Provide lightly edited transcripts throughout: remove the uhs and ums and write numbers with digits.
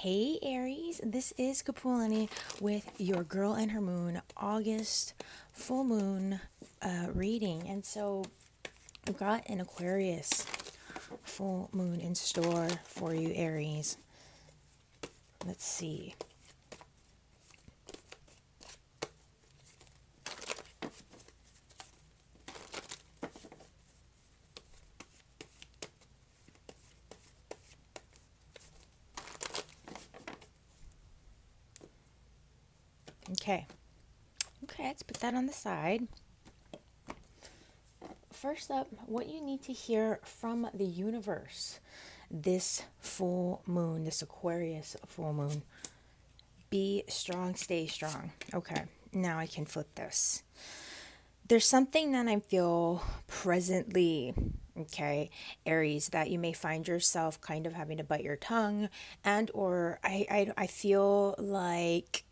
Hey Aries, this is Kapualani with your Girl and Her Moon August full moon reading. And so I've got an Aquarius full moon in store for you, Aries. Let's see. Okay. Okay, let's put that on the side. First up, what you need to hear from the universe this full moon, this Aquarius full moon. Be strong, stay strong. Okay, now I can flip this. There's something that I feel presently, okay, Aries, that you may find yourself kind of having to bite your tongue, and or I feel like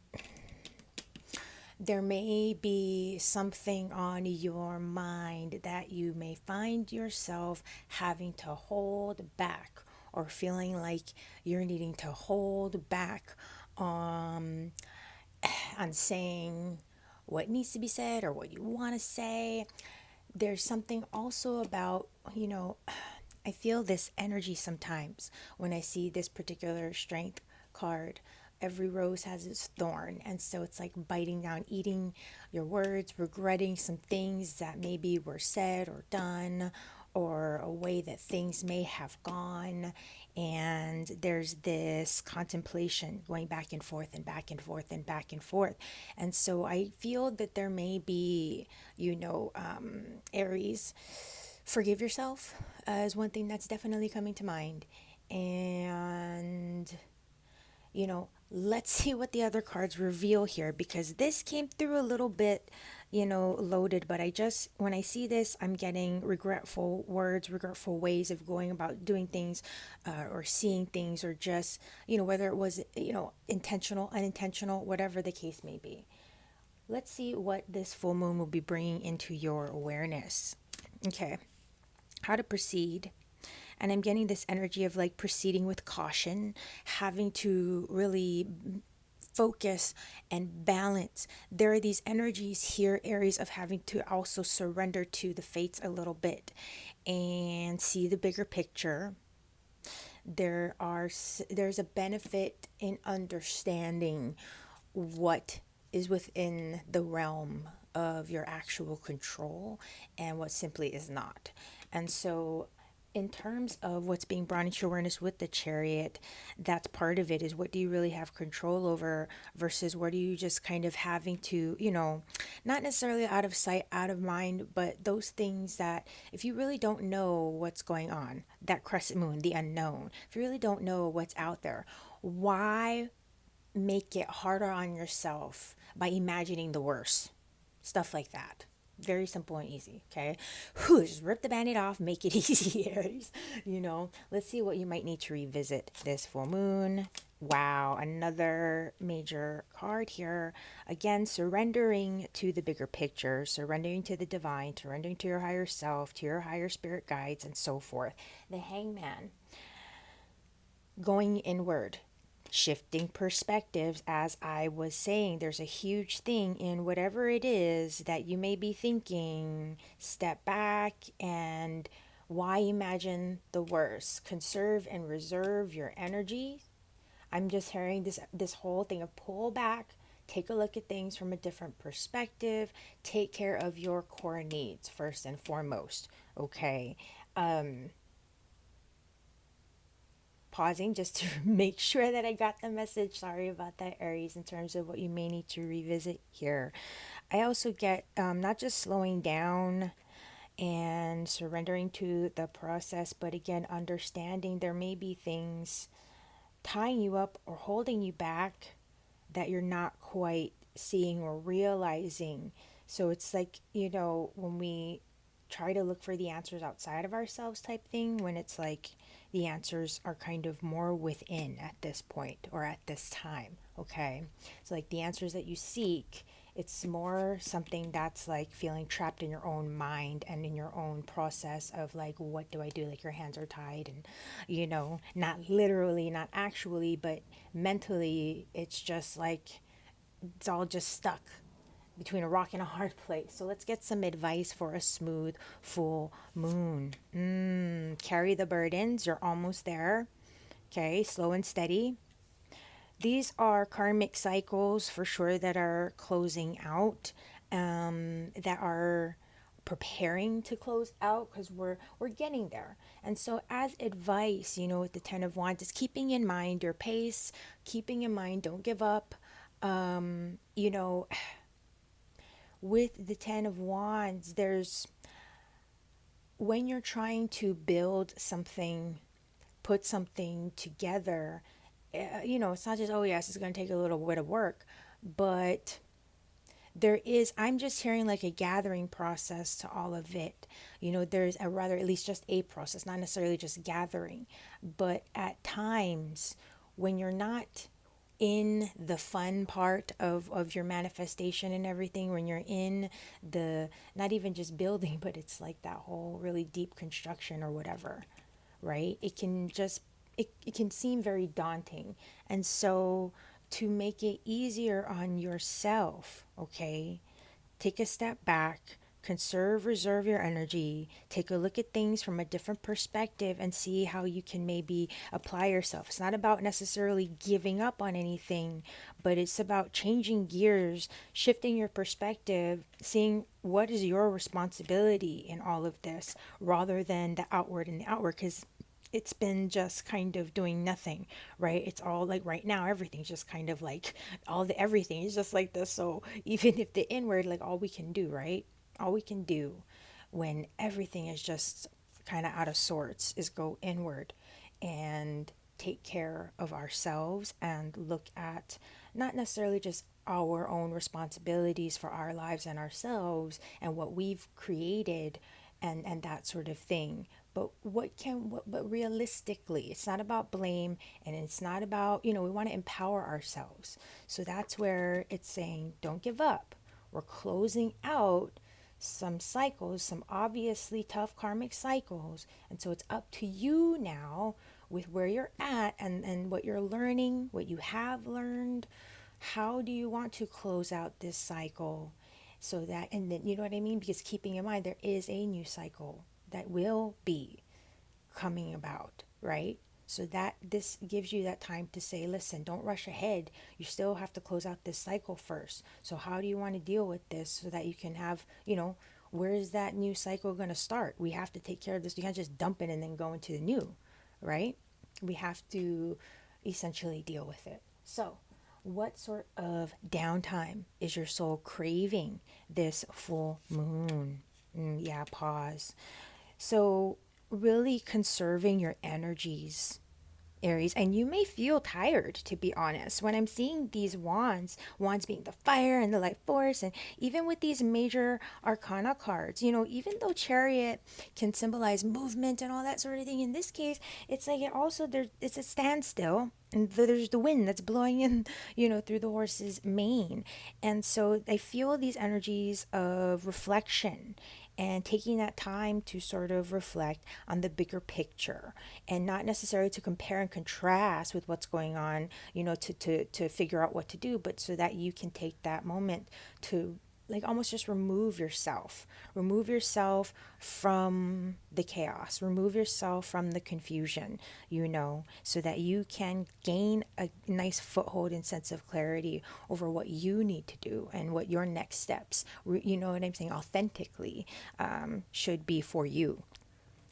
there may be something on your mind that you may find yourself having to hold back, or feeling like you're needing to hold back on saying what needs to be said or what you want to say. There's something also about, I feel this energy sometimes when I see this particular strength card. Every rose has its thorn. And so it's like biting down, eating your words, regretting some things that maybe were said or done, or a way that things may have gone. And there's this contemplation going back and forth and back and forth and back and forth. And so I feel that there may be, Aries, forgive yourself is one thing that's definitely coming to mind. And let's see what the other cards reveal here, because this came through a little bit, loaded. But when I see this, I'm getting regretful words, regretful ways of going about doing things, or seeing things, or just, whether it was, intentional, unintentional, whatever the case may be. Let's see what this full moon will be bringing into your awareness. Okay. How to proceed. And I'm getting this energy of like proceeding with caution, having to really focus and balance. There are these energies here, Aries, of having to also surrender to the fates a little bit and see the bigger picture. There's a benefit in understanding what is within the realm of your actual control and what simply is not. And so in terms of what's being brought into your awareness with the chariot, that's part of it, is what do you really have control over versus what are you just kind of having to, not necessarily out of sight, out of mind, but those things that if you really don't know what's going on, that crescent moon, the unknown, if you really don't know what's out there, why make it harder on yourself by imagining the worst? Stuff like that. Very simple and easy, okay? Whew, just rip the band-aid off, make it easy, Aries. Let's see what you might need to revisit this full moon. Wow, another major card here. Again, surrendering to the bigger picture, surrendering to the divine, surrendering to your higher self, to your higher spirit guides, and so forth. The Hangman, going inward, shifting perspectives. As I was saying, there's a huge thing in whatever it is that you may be thinking. Step back and why imagine the worst? Conserve and reserve your energy. I'm just hearing this whole thing of pull back, take a look at things from a different perspective, take care of your core needs first and foremost. Okay. Pausing just to make sure that I got the message. Sorry about that, Aries, in terms of what you may need to revisit here. I also get not just slowing down and surrendering to the process, but again, understanding there may be things tying you up or holding you back that you're not quite seeing or realizing. So it's like, when we try to look for the answers outside of ourselves type thing, when it's like the answers are kind of more within at this point or at this time. Okay, so like the answers that you seek It's more something that's like feeling trapped in your own mind and in your own process of like, what do I do? Like your hands are tied and, not literally, not actually, but mentally, it's just like, it's all just stuck between a rock and a hard place. So let's get some advice for a smooth full moon. Carry the burdens. You're almost there. Okay, slow and steady. These are karmic cycles for sure that are closing out, that are preparing to close out because we're getting there. And so as advice, with the 10 of wands, is keeping in mind your pace, keeping in mind don't give up. You know, with the 10 of wands, there's when you're trying to build something, put something together, it's not just, oh, yes, it's going to take a little bit of work, but I'm just hearing like a gathering process to all of it. There's a rather, at least just a process, not necessarily just gathering, but at times when you're not in the fun part of your manifestation and everything, when you're in the, not even just building, but it's like that whole really deep construction or whatever, right? It can seem very daunting. And so to make it easier on yourself, okay, take a step back, reserve your energy, take a look at things from a different perspective and see how you can maybe apply yourself. It's not about necessarily giving up on anything, but it's about changing gears, shifting your perspective, seeing what is your responsibility in all of this rather than the outward and the outward, because it's been just kind of doing nothing, right? It's all like right now, everything's just kind of like all the everything is just like this. So even if the inward, like all we can do, right? All we can do when everything is just kind of out of sorts is go inward and take care of ourselves and look at not necessarily just our own responsibilities for our lives and ourselves and what we've created and that sort of thing, but but realistically, it's not about blame, and it's not about, we want to empower ourselves. So that's where it's saying don't give up. We're closing out some cycles, some obviously tough karmic cycles, and so it's up to you now with where you're at and what you're learning, what you have learned. How do you want to close out this cycle? So that, and then, you know what I mean? Because keeping in mind, there is a new cycle that will be coming about, right? So that this gives you that time to say, listen, don't rush ahead. You still have to close out this cycle first. So how do you want to deal with this so that you can have, where is that new cycle going to start? We have to take care of this. You can't just dump it and then go into the new, right? We have to essentially deal with it. So what sort of downtime is your soul craving this full moon? Yeah, pause. So, really conserving your energies, Aries, and you may feel tired, to be honest. When I'm seeing these wands being the fire and the life force, and even with these major arcana cards, even though chariot can symbolize movement and all that sort of thing, in this case, it's like it's a standstill. And there's the wind that's blowing in, through the horse's mane. And so I feel these energies of reflection and taking that time to sort of reflect on the bigger picture and not necessarily to compare and contrast with what's going on, to figure out what to do, but so that you can take that moment to like almost just remove yourself from the chaos, remove yourself from the confusion, so that you can gain a nice foothold and sense of clarity over what you need to do and what your next steps, you know what I'm saying, authentically, should be for you.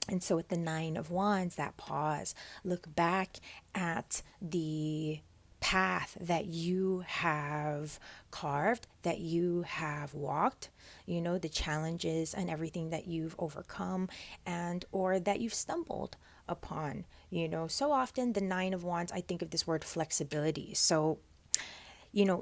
And so with the 9 of wands, that pause, look back at the path that you have carved, that you have walked, the challenges and everything that you've overcome and or that you've stumbled upon. So often the 9 of wands, I think of this word flexibility. So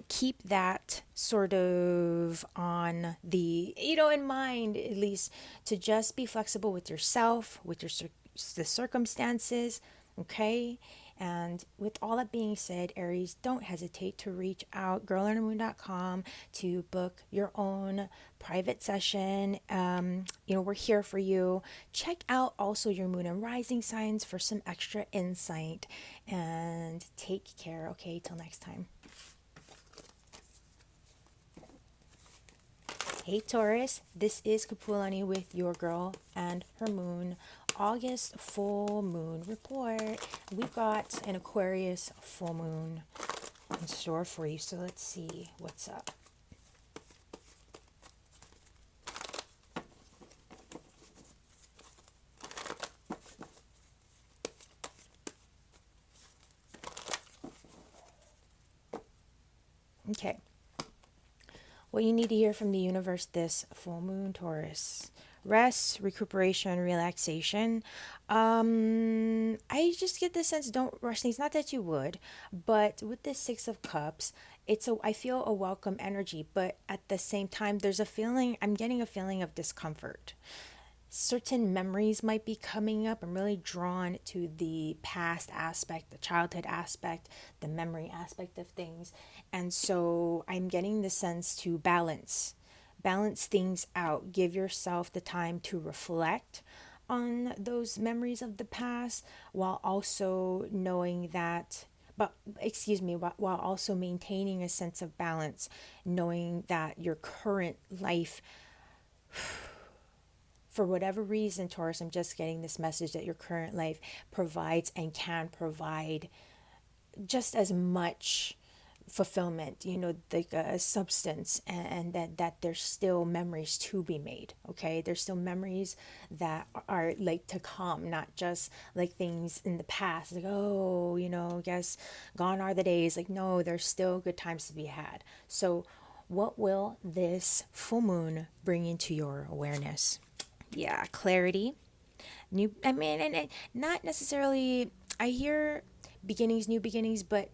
keep that sort of on the, in mind, at least, to just be flexible with yourself, with the circumstances, okay? And with all that being said, Aries, don't hesitate to reach out, girlundermoon.com, to book your own private session. We're here for you. Check out also your moon and rising signs for some extra insight. And take care. Okay, till next time. Hey Taurus, this is Kapualani with your girl and her moon August full moon report. We've got an Aquarius full moon in store for you, so let's see what's up. Okay. What you need to hear from the universe this full moon, Taurus: rest, recuperation, relaxation. I just get the sense, don't rush things. Not that you would, but with this Six of Cups, I feel a welcome energy, but at the same time, I'm getting a feeling of discomfort. Certain memories might be coming up. I'm really drawn to the past aspect, the childhood aspect, the memory aspect of things. And so I'm getting the sense to balance things out. Give yourself the time to reflect on those memories of the past while also knowing that while also maintaining a sense of balance, knowing that your current life, for whatever reason, Taurus, I'm just getting this message that your current life provides and can provide just as much fulfillment, like a substance, and that there's still memories to be made. Okay, there's still memories that are like to come, not just like things in the past, like, oh, guess gone are the days. Like, no, there's still good times to be had. So what will this full moon bring into your awareness? Yeah, clarity, and not necessarily, I hear beginnings, new beginnings, but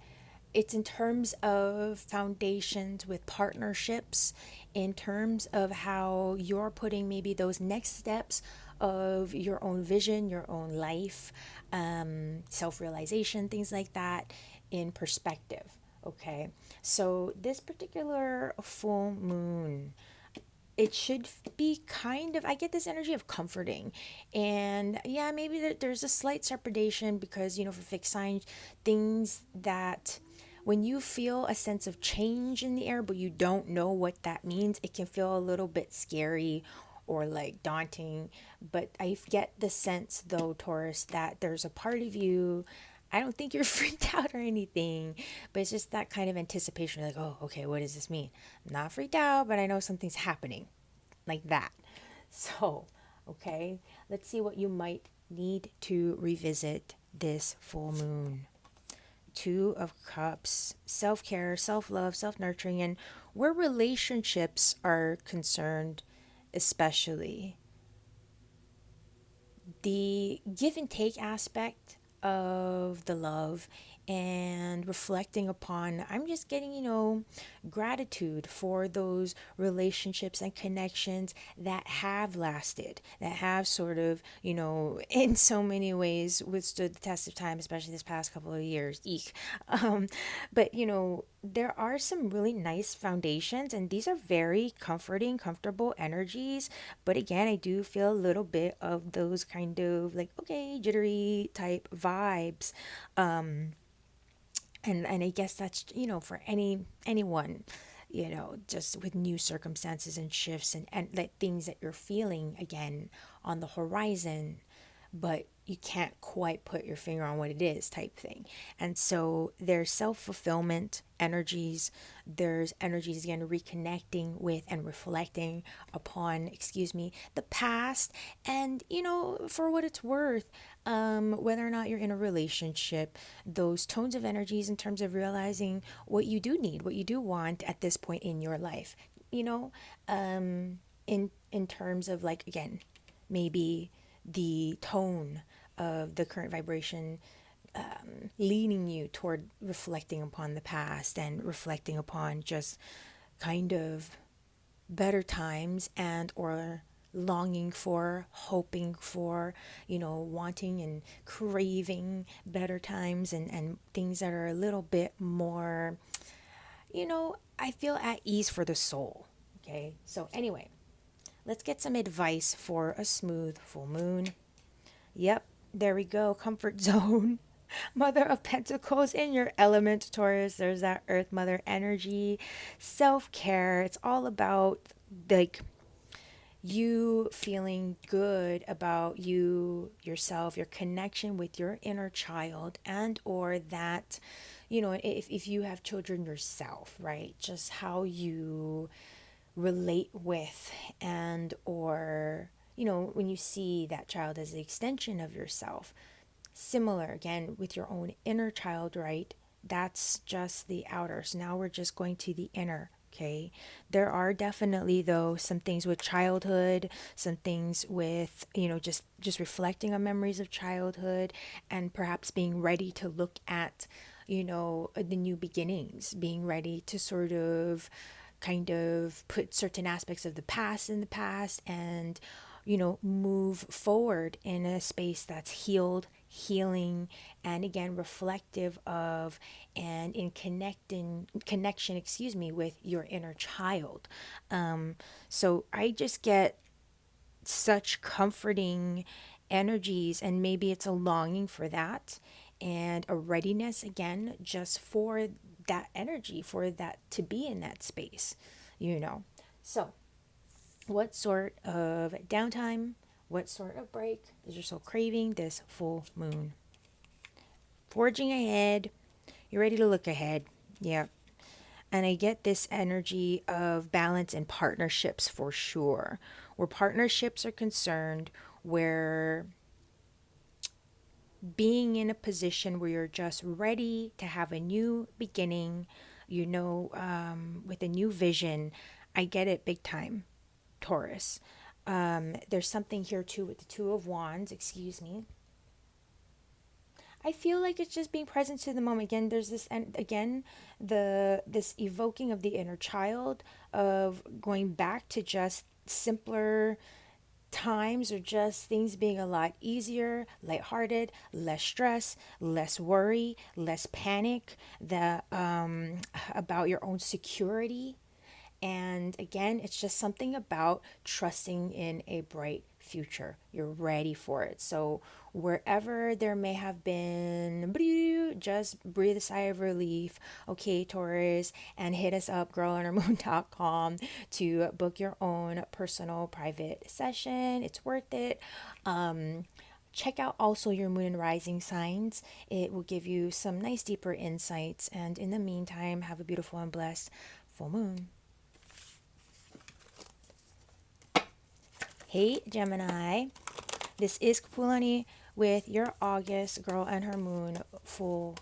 it's in terms of foundations with partnerships, in terms of how you're putting maybe those next steps of your own vision, your own life, self-realization, things like that, in perspective. Okay, so this particular full moon, it should be kind of, I get this energy of comforting. And yeah, maybe there's a slight trepidation because, for fixed signs, things that when you feel a sense of change in the air, but you don't know what that means, it can feel a little bit scary or like daunting. But I get the sense, though, Taurus, that there's a part of you. I don't think you're freaked out or anything, but it's just that kind of anticipation. You're like, oh, okay, what does this mean? I'm not freaked out, but I know something's happening, like that. So, okay, let's see what you might need to revisit this full moon. Two of Cups: self-care, self-love, self-nurturing, and where relationships are concerned, especially the give and take aspect of the love, and reflecting upon, I'm just getting, gratitude for those relationships and connections that have lasted, that have sort of, in so many ways withstood the test of time, especially this past couple of years. Eek. But, there are some really nice foundations, and these are very comforting, comfortable energies. But again, I do feel a little bit of those kind of like, okay, jittery type vibes. And I guess that's, for anyone, just with new circumstances and shifts, and like things that you're feeling again on the horizon, but you can't quite put your finger on what it is, type thing. And so there's self-fulfillment energies, there's energies again reconnecting with and reflecting upon, the past. And for what it's worth, whether or not you're in a relationship, those tones of energies in terms of realizing what you do need, what you do want at this point in your life, in terms of, like, again, maybe the tone of the current vibration, leaning you toward reflecting upon the past and reflecting upon just kind of better times and or longing for, hoping for, wanting and craving better times, and things that are a little bit more, I feel at ease for the soul. Okay, so anyway, let's get some advice for a smooth full moon. Yep, there we go. Comfort zone. Mother of Pentacles in your element, Taurus. There's that Earth Mother energy. Self care. It's all about like you feeling good about yourself, your connection with your inner child, and or that, if you have children yourself, right? Just how you relate with, and or when you see that child as the extension of yourself. Similar again with your own inner child, right? That's just the outer. So now we're just going to the inner. Okay, there are definitely though some things with childhood, some things with just reflecting on memories of childhood, and perhaps being ready to look at the new beginnings, being ready to sort of kind of put certain aspects of the past in the past, and move forward in a space that's healed, healing, and again reflective of and in connection, with your inner child. So I just get such comforting energies, and maybe it's a longing for that, and a readiness again just for that energy, for that to be in that space. So what sort of downtime, what sort of break is your soul craving this full moon? Forging ahead, you're ready to look ahead. Yeah. And I get this energy of balance and partnerships for sure. Where partnerships are concerned, where being in a position where you're just ready to have a new beginning, with a new vision. I get it big time, Taurus. There's something here too with the Two of Wands, excuse me. I feel like it's just being present to the moment. Again, there's this, and again, this evoking of the inner child, of going back to just simpler times, or just things being a lot easier, lighthearted, less stress, less worry, less panic, about your own security. And again, it's just something about trusting in a bright future. You're ready for it. So wherever there may have been, just breathe a sigh of relief. Okay, Taurus, and hit us up, girlonhermoon.com, to book your own personal private session. It's worth it. Check out also your moon and rising signs. It will give you some nice deeper insights. And in the meantime, have a beautiful and blessed full moon. Hey Gemini, this is Kapualani with your August Girl and Her Moon full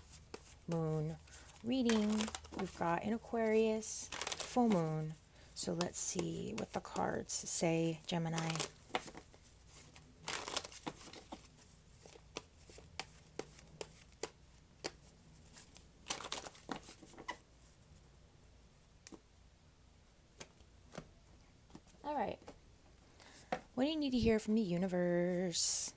moon reading. We've got an Aquarius full moon. So let's see what the cards say, Gemini. All right. What do you need to hear from the universe?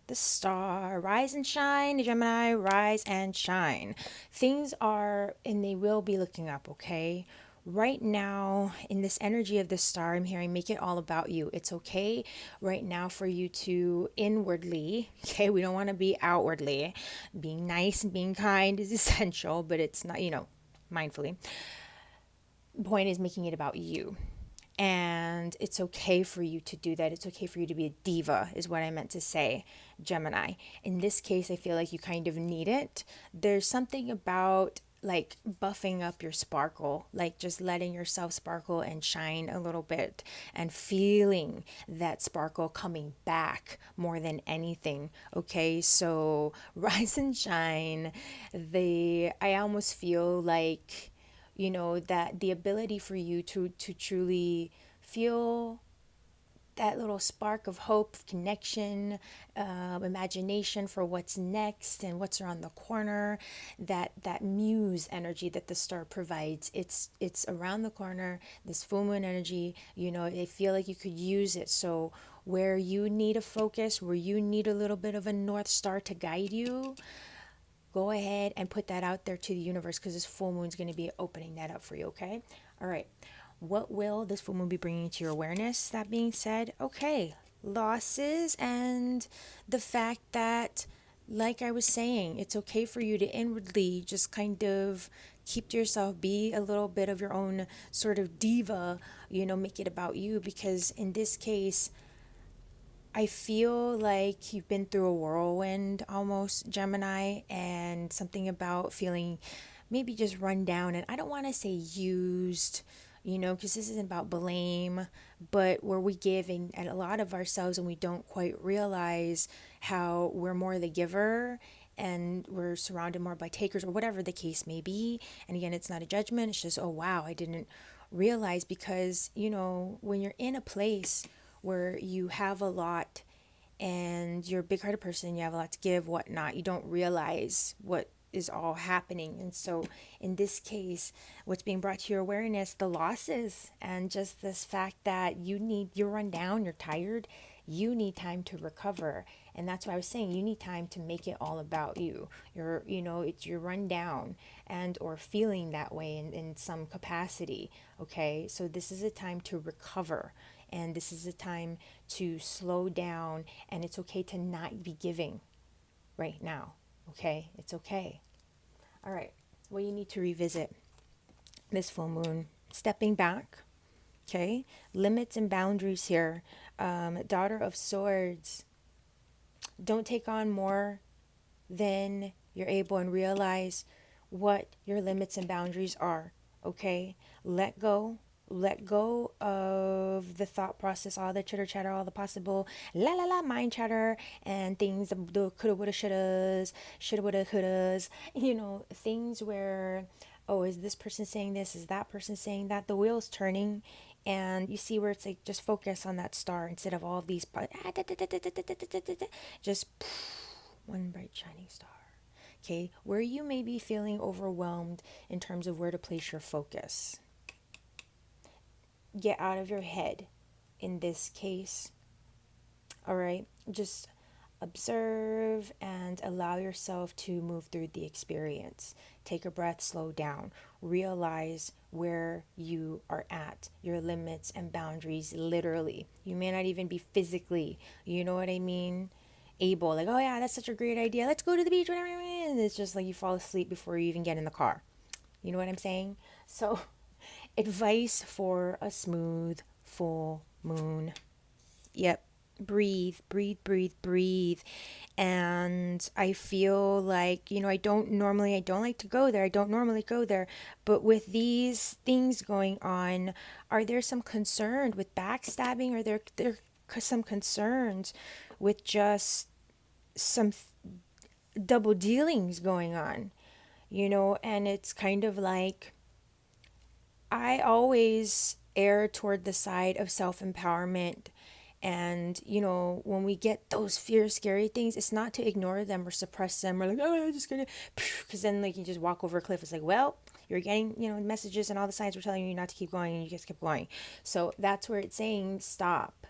The star. Rise and shine, Gemini. Rise and shine. Things are, and they will be looking up, okay? Right now, in this energy of the star, I'm hearing make it all about you. It's okay right now for you to inwardly, okay? We don't want to be outwardly. Being nice and being kind is essential, but it's not, mindfully. The point is making it about you. And it's okay for you to do that. It's okay for you to be a diva, is what I meant to say, Gemini. In this case, I feel like you kind of need it. There's something about like buffing up your sparkle, like just letting yourself sparkle and shine a little bit, and feeling that sparkle coming back more than anything. Okay, so rise and shine. I almost feel like, that the ability for you to truly feel that little spark of hope, connection, imagination for what's next and what's around the corner. That muse energy that the star provides. It's around the corner. This full moon energy. I feel like you could use it. So where you need a focus, where you need a little bit of a north star to guide you, go ahead and put that out there to the universe, because this full moon is going to be opening that up for you. Okay. All right. What will this full moon be bringing to your awareness? That being said, okay, losses and the fact that, like I was saying, it's okay for you to inwardly just kind of keep to yourself, be a little bit of your own sort of diva, make it about you, because in this case, I feel like you've been through a whirlwind almost, Gemini, and something about feeling maybe just run down. And I don't want to say used, because this isn't about blame, but where we give and a lot of ourselves and we don't quite realize how we're more the giver and we're surrounded more by takers, or whatever the case may be. And again, it's not a judgment. It's just, oh, wow, I didn't realize, because, when you're in a place where you have a lot and you're a big hearted person, you have a lot to give, whatnot, you don't realize what is all happening. And so in this case, what's being brought to your awareness, the losses, and just this fact that you're run down, you're tired, you need time to recover. And that's why I was saying you need time to make it all about you. You're run down and or feeling that way in some capacity. Okay, so this is a time to recover, and this is a time to slow down, and it's okay to not be giving right now. Okay, it's okay. All right, well, you need to revisit this full moon, stepping back. Okay, limits and boundaries here. Daughter of Swords, don't take on more than you're able, and realize what your limits and boundaries are. Okay, let go of the thought process, all the chitter chatter, all the possible mind chatter, and things, the coulda, woulda, shoulda, woulda, couldas, things where, oh, is this person saying this, is that person saying that, the wheel's turning, and you see where it's like, just focus on that star instead of all of these, just one bright shining star. Okay, where you may be feeling overwhelmed in terms of where to place your focus, get out of your head in this case. All right, just observe and allow yourself to move through the experience. Take a breath, slow down, realize where you are at, your limits and boundaries. Literally, you may not even be physically, you know what I mean, able, like, oh yeah, that's such a great idea, let's go to the beach, whatever. And it's just like you fall asleep before you even get in the car. You know what I'm saying? So advice for a smooth full moon. Yep. Breathe, breathe, breathe, breathe. And I feel like, I don't like to go there. I don't normally go there. But with these things going on, are there some concern with backstabbing? Are there some concerns with just some double dealings going on? And it's kind of like, I always err toward the side of self-empowerment. And, when we get those fear, scary things, it's not to ignore them or suppress them or like, oh, I'm just going to, because then like you just walk over a cliff. It's like, well, you're getting, messages and all the signs were telling you not to keep going, and you just keep going. So that's where it's saying, stop.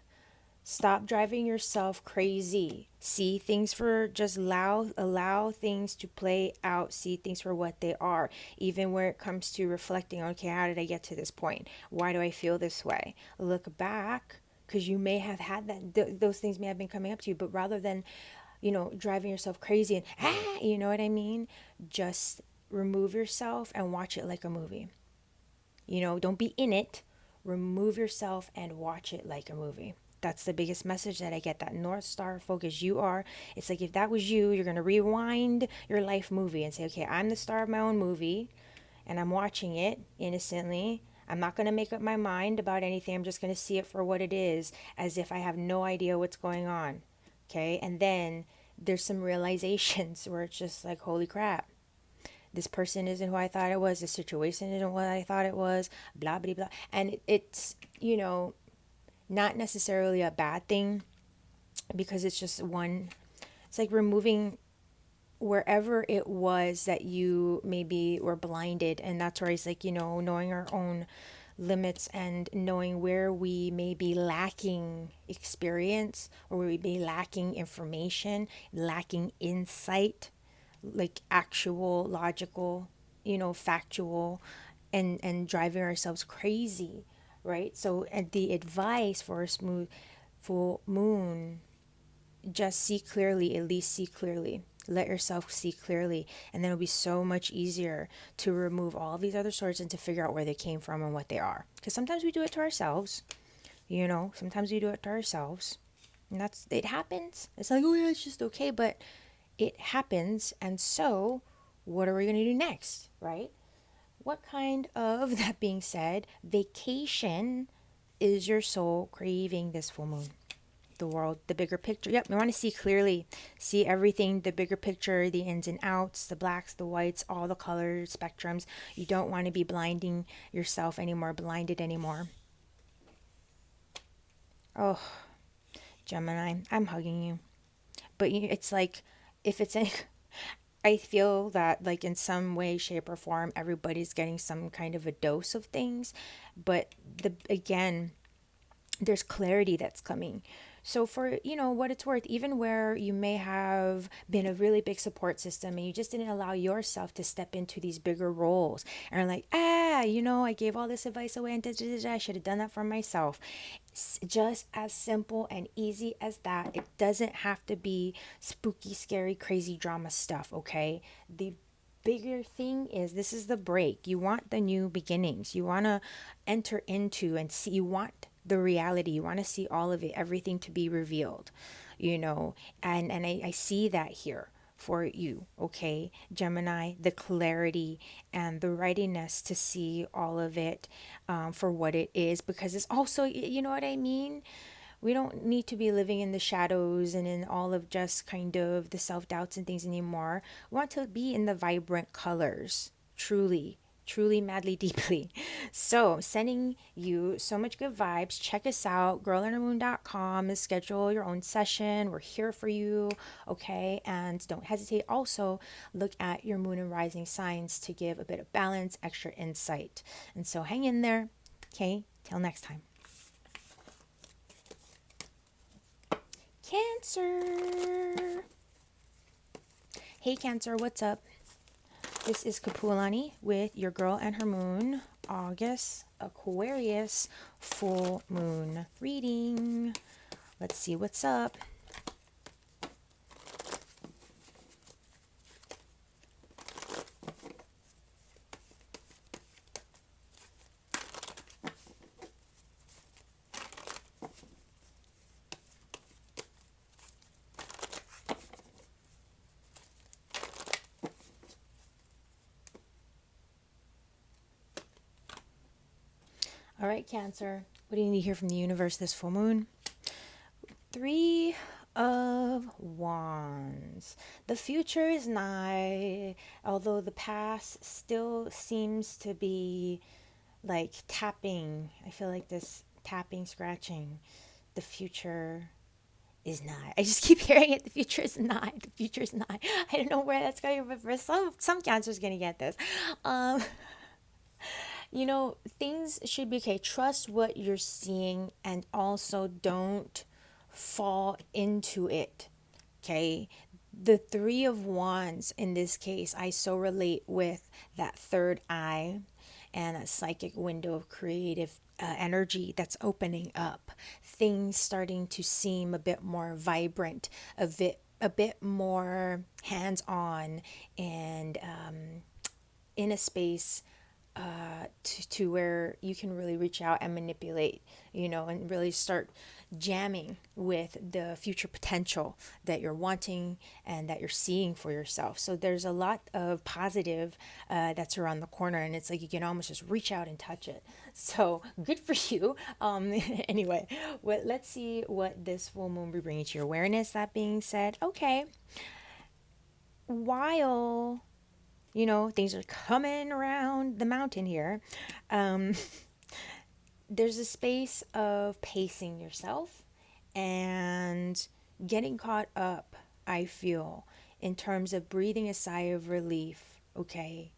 Stop driving yourself crazy. See things for, just allow things to play out. See things for what they are. Even where it comes to reflecting, okay, how did I get to this point? Why do I feel this way? Look back, because you may have had that, those things may have been coming up to you, but rather than, driving yourself crazy and, you know what I mean? Just remove yourself and watch it like a movie. Don't be in it. Remove yourself and watch it like a movie. That's the biggest message that I get, that North Star focus. You are, it's like if that was you, you're going to rewind your life movie and say, okay, I'm the star of my own movie and I'm watching it innocently. I'm not going to make up my mind about anything. I'm just going to see it for what it is, as if I have no idea what's going on. Okay. And then there's some realizations where it's just like, holy crap, this person isn't who I thought it was. This situation isn't what I thought it was, blah, blah, blah. And it's, not necessarily a bad thing, because it's just one, it's like removing wherever it was that you maybe were blinded. And that's where it's like, knowing our own limits and knowing where we may be lacking experience, or we may be lacking information, lacking insight, like actual logical, factual, and driving ourselves crazy, right? So, and the advice for a smooth full moon, just see clearly, at least see clearly. Let yourself see clearly, and then it'll be so much easier to remove all these other sorts and to figure out where they came from and what they are. Because sometimes we do it to ourselves, sometimes we do it to ourselves, and it happens. It's like, oh yeah, it's just okay, but it happens. And so, what are we going to do next, right? What kind of, that being said, vacation is your soul craving this full moon? The world, the bigger picture. Yep, we want to see clearly, see everything, the bigger picture, the ins and outs, the blacks, the whites, all the colors, spectrums. You don't want to be blinding yourself anymore, blinded anymore. Oh, Gemini, I'm hugging you. But it's like, if it's any, I feel that, like, in some way, shape, or form, everybody's getting some kind of a dose of things. But again, there's clarity that's coming. So for, what it's worth, even where you may have been a really big support system and you just didn't allow yourself to step into these bigger roles, and are like, I gave all this advice away and I should have done that for myself. It's just as simple and easy as that. It doesn't have to be spooky, scary, crazy drama stuff, okay? The bigger thing is, this is the break. You want the new beginnings. You want to enter into and see, you want the reality. You want to see all of it, everything to be revealed, and I see that here for you, okay, Gemini, the clarity and the readiness to see all of it, for what it is, because it's also, you know what I mean? We don't need to be living in the shadows and in all of just kind of the self doubts and things anymore. We want to be in the vibrant colors, truly, truly, madly, deeply. So, sending you so much good vibes. Check us out, girlandhermoon.com. Schedule your own session. We're here for you, okay? And don't hesitate. Also, look at your moon and rising signs to give a bit of balance, extra insight. And so, hang in there, okay? Till next time. Cancer. Hey Cancer, what's up? This is Kapualani with your girl and her moon, August Aquarius full moon reading. Let's see what's up. All right, Cancer, what do you need to hear from the universe this full moon? 3 of Wands. The future is nigh, although the past still seems to be like tapping. I feel like this tapping, scratching. The future is nigh. I just keep hearing it. The future is nigh. The future is nigh. I don't know where that's going, but for some Cancer's gonna get this. Um, things should be okay. Trust what you're seeing and also don't fall into it. Okay. The 3 of Wands in this case, I so relate with that third eye and a psychic window of creative energy that's opening up. Things starting to seem a bit more vibrant, a bit more hands on, and in a space to where you can really reach out and manipulate, and really start jamming with the future potential that you're wanting and that you're seeing for yourself. So there's a lot of positive that's around the corner, and it's like you can almost just reach out and touch it. So good for you. Anyway, let's see what this full moon will be bringing to your awareness. That being said, okay, while things are coming around the mountain here. there's a space of pacing yourself and getting caught up, I feel, in terms of breathing a sigh of relief, okay?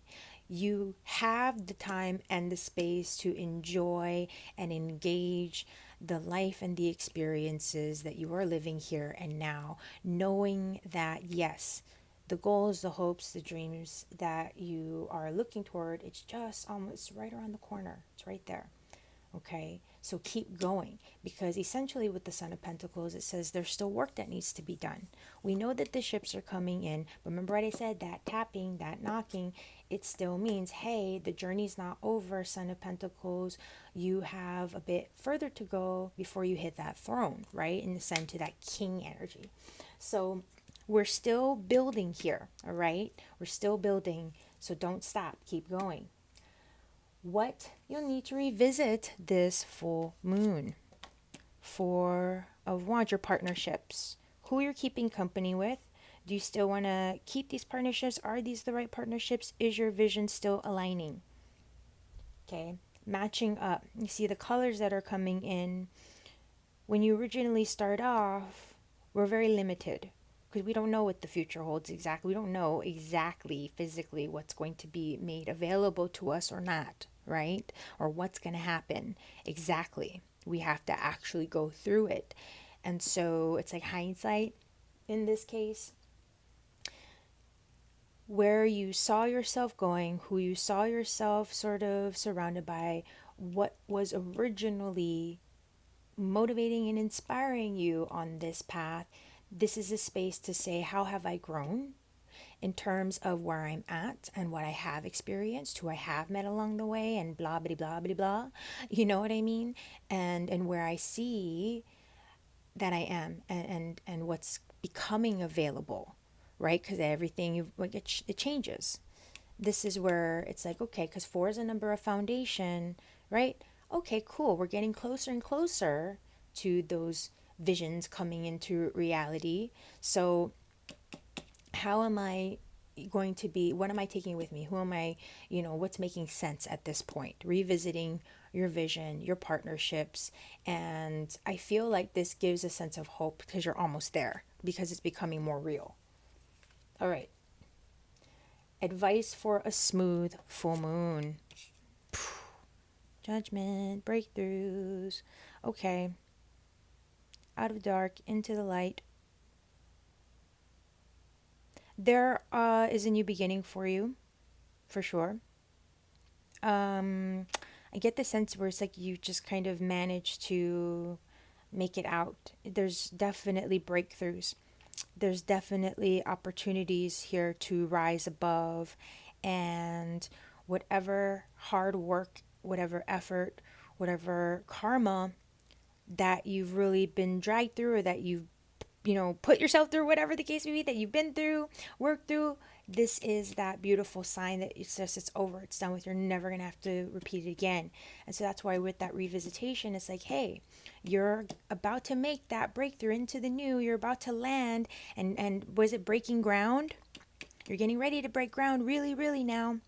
You have the time and the space to enjoy and engage the life and the experiences that you are living here and now, knowing that, yes, the goals, the hopes, the dreams that you are looking toward, it's just almost right around the corner. It's right there. Okay, so keep going, because essentially with the Son of Pentacles, it says there's still work that needs to be done. We know that the ships are coming in. Remember what I said, that tapping, that knocking, it still means, hey, the journey's not over, Son of Pentacles. You have a bit further to go before you hit that throne, right? And ascend to that king energy. So we're still building here, all right? We're still building, so don't stop, keep going. What you'll need to revisit this full moon. Four of Wands, your partnerships. Who you're keeping company with. Do you still want to keep these partnerships? Are these the right partnerships? Is your vision still aligning? Okay, matching up. You see the colors that are coming in. When you originally start off, we're very limited because we don't know what the future holds exactly. We don't know exactly physically what's going to be made available to us or not, right? Or what's going to happen exactly. We have to actually go through it. And so it's like hindsight in this case. Where you saw yourself going, who you saw yourself sort of surrounded by, what was originally motivating and inspiring you on this path. This is a space to say, how have I grown in terms of where I'm at and what I have experienced, who I have met along the way, and blah blah blah blah blah. You know what I mean? And where I see that I am, and what's becoming available, right? Because everything it changes. This is where it's like, okay, because 4 is a number of foundation, right? Okay, cool. We're getting closer and closer to those visions coming into reality. So how am I going to be, what am I taking with me? Who am I, what's making sense at this point? Revisiting your vision, your partnerships. And I feel like this gives a sense of hope because you're almost there, because it's becoming more real. All right. Advice for a smooth full moon. Judgment, breakthroughs. Okay. Out of dark, into the light. There is a new beginning for you, for sure. I get the sense where it's like you just kind of managed to make it out. There's definitely breakthroughs. There's definitely opportunities here to rise above, and whatever hard work, whatever effort, whatever karma that you've really been dragged through, or that you've put yourself through, whatever the case may be, that you've been through, worked through, this is that beautiful sign that it's just, it's over, it's done with, you're never going to have to repeat it again. And so that's why with that revisitation, it's like, hey, you're about to make that breakthrough into the new, you're about to land, and was it breaking ground? You're getting ready to break ground really, really now.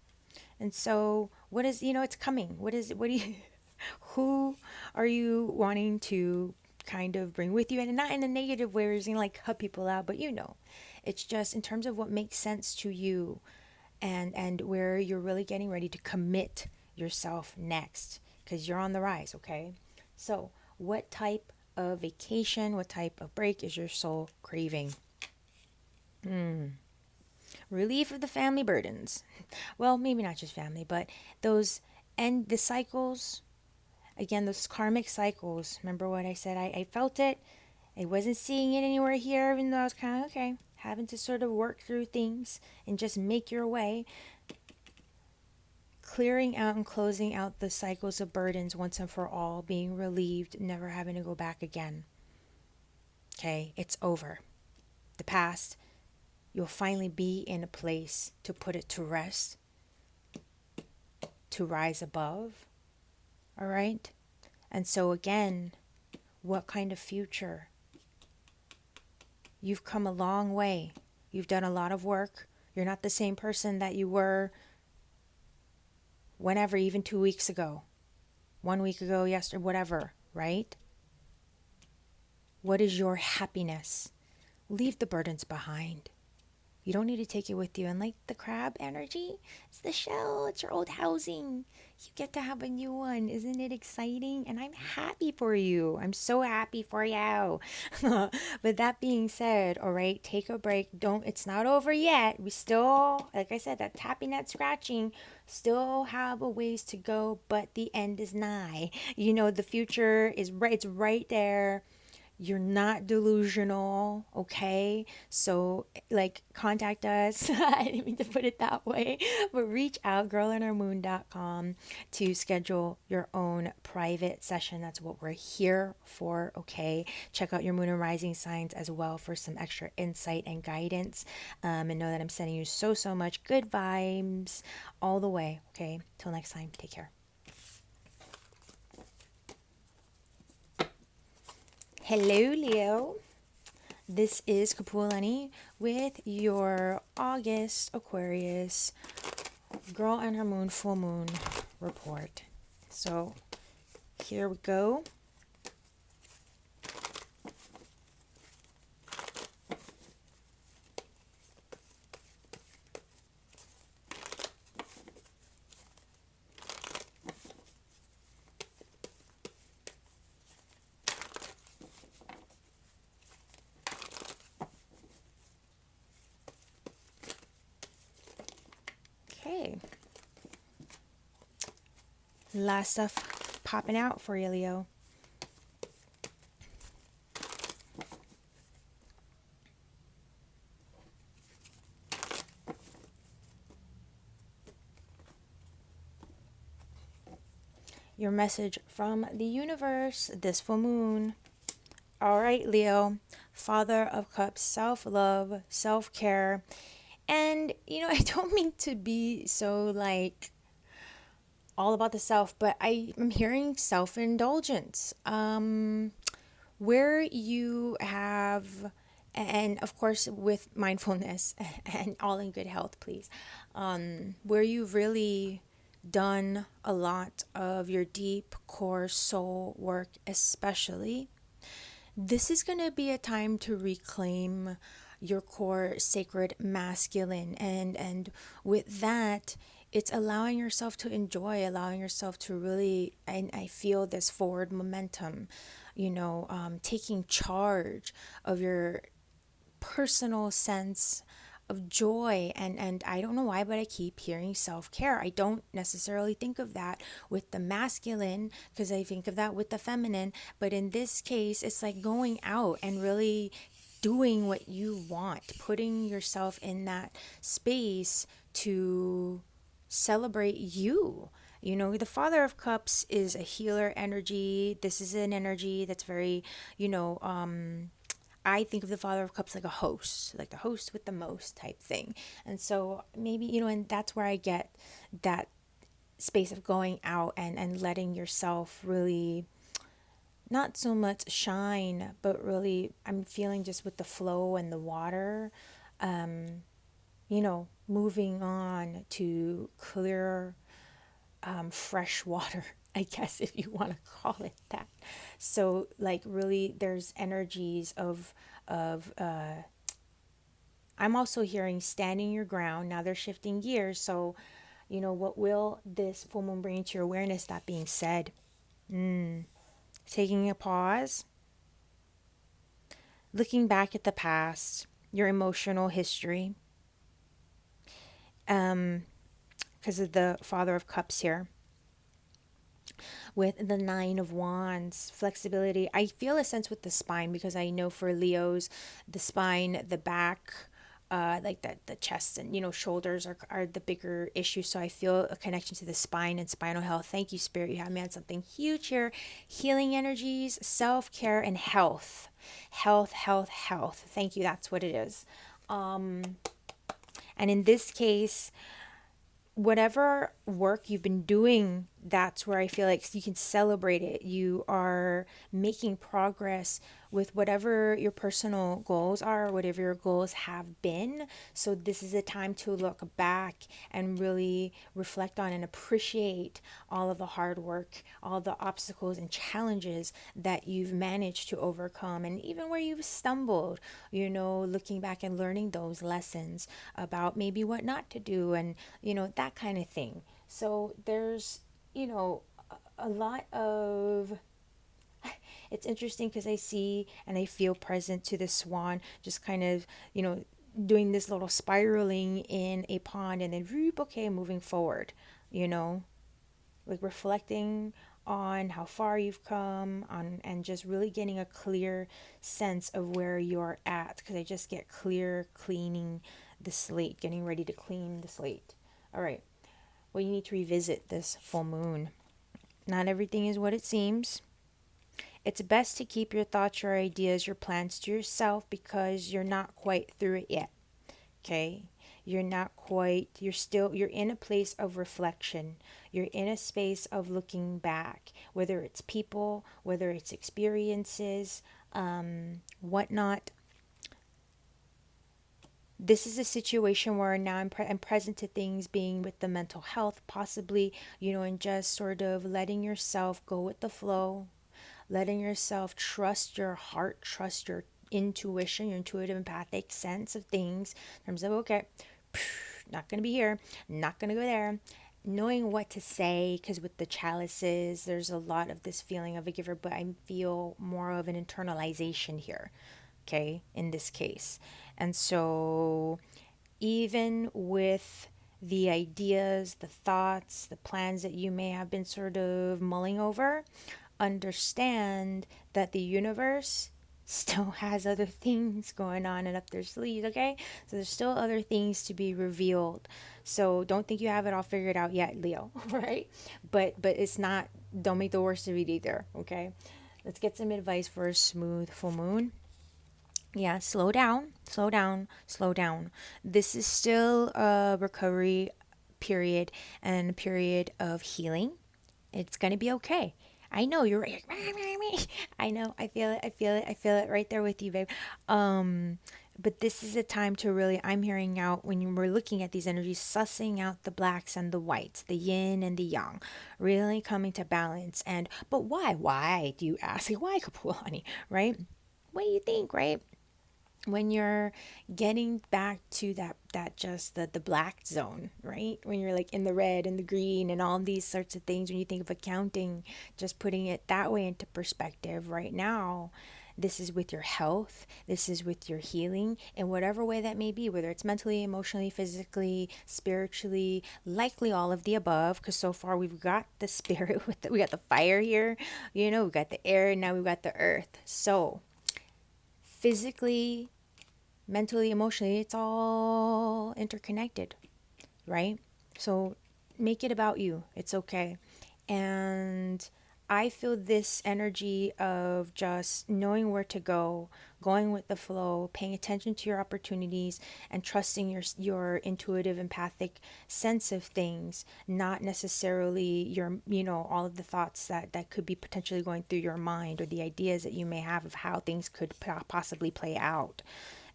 And so what is, it's coming. What do you, who are you wanting to kind of bring with you? And not in a negative way where you're going to like cut people out, but it's just in terms of what makes sense to you, and where you're really getting ready to commit yourself next, because you're on the rise. Okay, so what type of vacation, what type of break is your soul craving? Relief of the family burdens. Well, maybe not just family, but those end the cycles. Again, those karmic cycles. Remember what I said? I felt it. I wasn't seeing it anywhere here, even though I was kind of, okay, having to sort of work through things and just make your way. Clearing out and closing out the cycles of burdens once and for all, being relieved, never having to go back again. Okay, it's over. The past, you'll finally be in a place to put it to rest, to rise above. All right? And so again, what kind of future? You've come a long way. You've done a lot of work. You're not the same person that you were whenever, even 2 weeks ago. 1 week ago, yesterday, whatever, right? What is your happiness? Leave the burdens behind. You don't need to take it with you. And like the crab energy, it's the shell, it's your old housing. You get to have a new one. Isn't it exciting? And I'm happy for you. I'm so happy for you. But that being said, all right, take a break. It's not over yet. We still, like I said, that tapping, that scratching, still have a ways to go, but the end is nigh. The future is right, it's right there. You're not delusional, okay? So, like, contact us. I didn't mean to put it that way, but reach out, girlinnermoon.com, to schedule your own private session. That's what we're here for, okay? Check out your moon and rising signs as well for some extra insight and guidance. And know that I'm sending you so, so much good vibes all the way, okay? Till next time, take care. Hello, Leo. This is Kapualani with your August Aquarius Girl and Her Moon Full Moon report. So here we go. Okay. Last stuff popping out for you, Leo. Your message from the universe this full moon. All right, Leo. Father of Cups, self-love, self-care. And, I don't mean to be so like all about the self, but I'm hearing self-indulgence. Where you have, and of course with mindfulness and all in good health, please, where you've really done a lot of your deep core soul work, especially, this is going to be a time to reclaim your core sacred masculine, and with that, it's allowing yourself to enjoy, allowing yourself to really, and I feel this forward momentum, taking charge of your personal sense of joy, and I don't know why, but I keep hearing self-care. I don't necessarily think of that with the masculine because I think of that with the feminine, but in this case it's like going out and really doing what you want, putting yourself in that space to celebrate you. The Father of Cups is a healer energy. This is an energy that's very, I think of the Father of Cups like a host, like the host with the most type thing. And so maybe, and that's where I get that space of going out and letting yourself really not so much shine, but really I'm feeling just with the flow and the water, moving on to clear, fresh water, I guess, if you want to call it that. So like really there's energies of I'm also hearing standing your ground. Now they're shifting gears. So, what will this full moon bring to your awareness? That being said, taking a pause, looking back at the past, your emotional history, because of the Father of Cups here. With the Nine of Wands, flexibility. I feel a sense with the spine because I know for Leos, the spine, the back, like the chest and shoulders are the bigger issue. So I feel a connection to the spine and spinal health. Thank you, Spirit. You have me on something huge here. Healing energies, self-care, and health. Health. Thank you. That's what it is. And in this case, whatever work you've been doing that's where I feel like you can celebrate it. You are making progress with whatever your personal goals are, whatever your goals have been. So this is a time to look back and really reflect on and appreciate all of the hard work, all the obstacles and challenges that you've managed to overcome, and even where you've stumbled, looking back and learning those lessons about maybe what not to do, and that kind of thing. So there's a lot of, it's interesting because I see and I feel present to the swan just kind of, doing this little spiraling in a pond, and then whoop, okay, moving forward, you know, like reflecting on how far you've come on, and just really getting a clear sense of where you're at, because I just get clear cleaning the slate, getting ready to clean the slate. All right. Well, you need to revisit this full moon. Not everything is what it seems. It's best to keep your thoughts, your ideas, your plans to yourself, because you're not quite through it yet. Okay? You're not quite, you're in a place of reflection. You're in a space of looking back, whether it's people, whether it's experiences, whatnot. This is a situation where now I'm present to things being with the mental health, possibly, and just sort of letting yourself go with the flow, letting yourself trust your heart, trust your intuition, your intuitive empathic sense of things, in terms of, okay, not going to be here, not going to go there. Knowing what to say, because with the chalices, there's a lot of this feeling of a giver, but I feel more of an internalization here, okay, in this case. And so, even with the ideas, the thoughts, the plans that you may have been sort of mulling over, understand that the universe still has other things going on and up their sleeves, okay? So there's still other things to be revealed. So don't think you have it all figured out yet, Leo, right? But it's not, don't make the worst of it either, okay? Let's get some advice for a smooth full moon. Yeah, slow down, slow down, slow down. This is still a recovery period and a period of healing. It's going to be okay. I know you're right. I know. I feel it. I feel it. I feel it right there with you, babe. But this is a time to really, I'm hearing out when we're looking at these energies, sussing out the blacks and the whites, the yin and the yang, really coming to balance. And, but why? Why do you ask? Like, why, Kapualani, right? What do you think, right? When you're getting back to that just the black zone, right, when you're like in the red and the green and all these sorts of things, when you think of accounting, just putting it that way into perspective right now, this is with your health, this is with your healing in whatever way that may be, whether it's mentally, emotionally, physically, spiritually, likely all of the above, because so far we've got the spirit we got the fire here, we got the air, and now we've got the earth. So physically, mentally, emotionally, it's all interconnected, right? So make it about you. It's okay. And I feel this energy of just knowing where to go, going with the flow, paying attention to your opportunities, and trusting your intuitive, empathic sense of things, not necessarily your, all of the thoughts that could be potentially going through your mind, or the ideas that you may have of how things could possibly play out.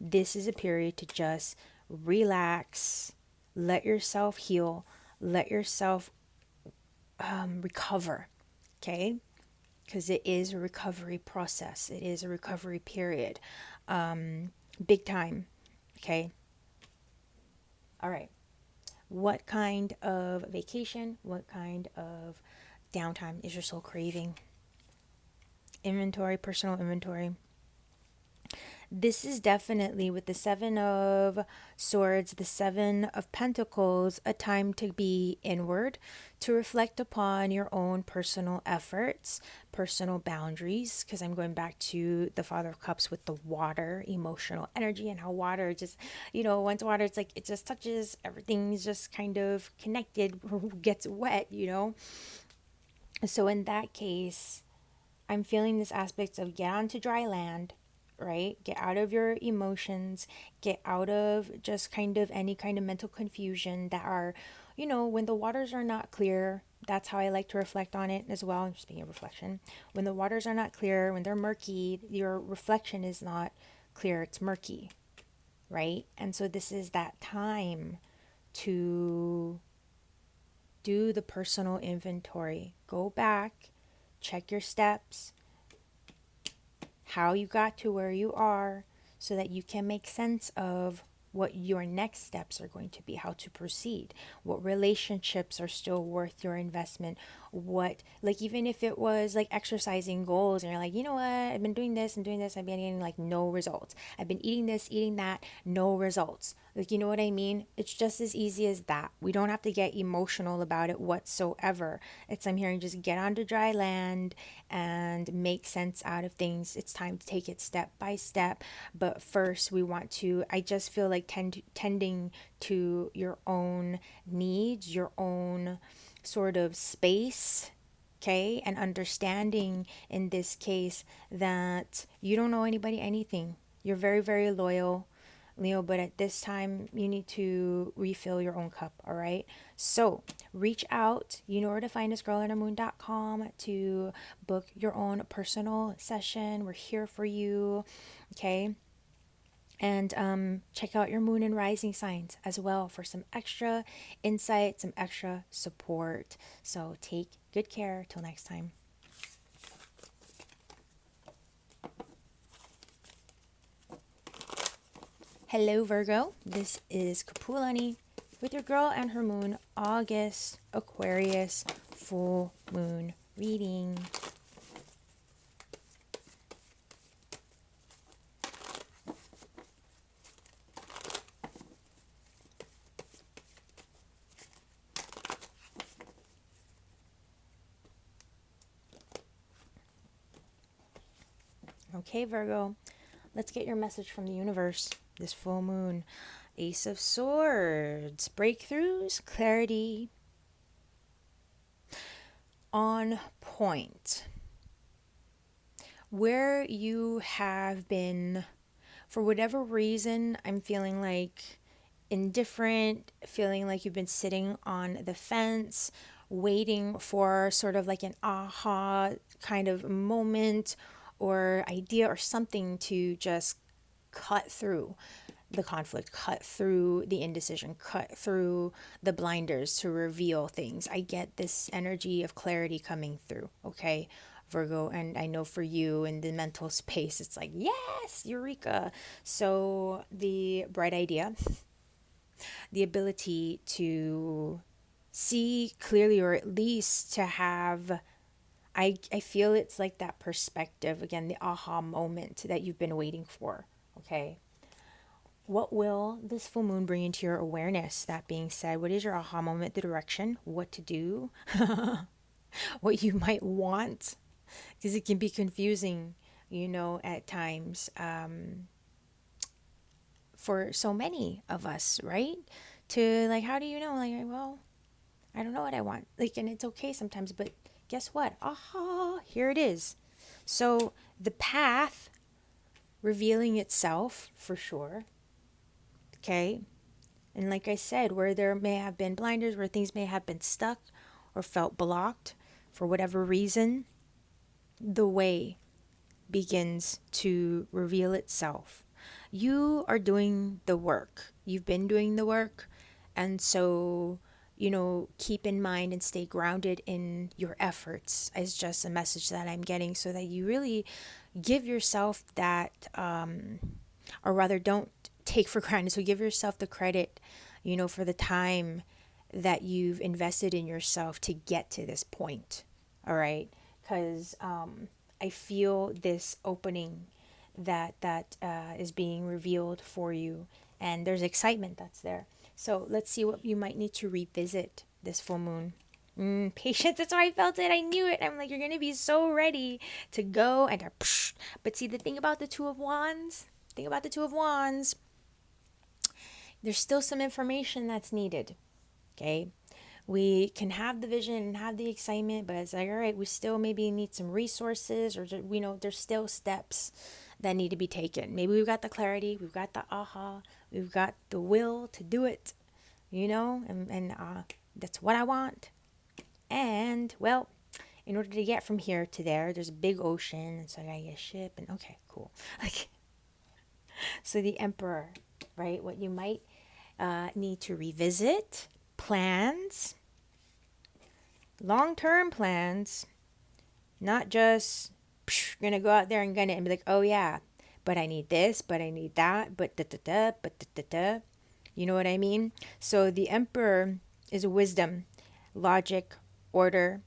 This is a period to just relax, let yourself heal, let yourself recover, okay? Because it is a recovery process, it is a recovery period. Big time, okay? All right. What kind of vacation, what kind of downtime is your soul craving? Inventory, personal inventory. This is definitely, with the Seven of Swords, the Seven of Pentacles, a time to be inward, to reflect upon your own personal efforts, personal boundaries, because I'm going back to the Father of Cups with the water, emotional energy, and how water just, once water, it's like it just touches, everything's just kind of connected, gets wet, So in that case, I'm feeling this aspect of get onto dry land, right? Get out of your emotions, get out of just kind of any kind of mental confusion that are, when the waters are not clear, that's how I like to reflect on it as well. Speaking of reflection, when the waters are not clear, when they're murky, your reflection is not clear, it's murky, right? And so this is that time to do the personal inventory. Go back, check your steps, how you got to where you are, so that you can make sense of what your next steps are going to be, how to proceed, what relationships are still worth your investment, what, like, even if it was like exercising goals and you're like, you know what, I've been doing this and doing this, I've been getting like no results. I've been eating this, eating that, no results. Like, you know what I mean? It's just as easy as that. We don't have to get emotional about it whatsoever. I'm hearing just get onto dry land and make sense out of things. It's time to take it step by step. But first, we want to, I just feel like tending to your own needs, your own sort of space, okay? And understanding in this case that you don't owe anybody anything. You're very, very loyal, Leo, but at this time, you need to refill your own cup, all right? So reach out. You know where to find us, girlandhermoon.com, to book your own personal session. We're here for you, okay? And check out your moon and rising signs as well for some extra insight, some extra support. So take good care. Till next time. Hello, Virgo. This is Kapualani with your girl and her moon, August Aquarius full moon reading. Okay, Virgo, let's get your message from the universe this full moon. Ace of Swords, breakthroughs, clarity, on point. Where you have been, for whatever reason, I'm feeling like indifferent, feeling like you've been sitting on the fence, waiting for sort of like an aha kind of moment or idea or something to just cut through the conflict, cut through the indecision, cut through the blinders to reveal things. I get this energy of clarity coming through, okay, Virgo, and I know for you in the mental space, it's like, yes, eureka. So the bright idea, the ability to see clearly, or at least to have, I feel it's like that perspective, again, the aha moment that you've been waiting for, okay? What will this full moon bring into your awareness? That being said, what is your aha moment, the direction, what to do, what you might want? Because it can be confusing, at times, for so many of us, right? To like, how do you know? Like, well, I don't know what I want. Like, and it's okay sometimes, but guess what? Aha, here it is. So the path revealing itself for sure. Okay. And like I said, where there may have been blinders, where things may have been stuck or felt blocked for whatever reason, the way begins to reveal itself. You are doing the work. You've been doing the work. And so, keep in mind and stay grounded in your efforts is just a message that I'm getting, so that you really give yourself that, or rather, don't take for granted. So give yourself the credit, for the time that you've invested in yourself to get to this point. All right. Because I feel this opening that is being revealed for you, and there's excitement that's there. So let's see what you might need to revisit this full moon. Patience, that's why I felt it. I knew it. I'm like, you're going to be so ready to go and to, but see, the thing about the Two of Wands, there's still some information that's needed. Okay. We can have the vision and have the excitement, but it's like, all right, we still maybe need some resources, or, there's still steps that need to be taken. Maybe we've got the clarity, we've got the aha, we've got the will to do it, and That's what I want. And, well, in order to get from here to there, there's a big ocean. And so I gotta get a ship. And okay, cool. Like, so the Emperor, right? What you might need to revisit plans, long-term plans, not just gonna go out there and gonna and be like, oh yeah, but I need this, but I need that, but da da da, but da da da. You know what I mean? So the Emperor is wisdom, logic, order.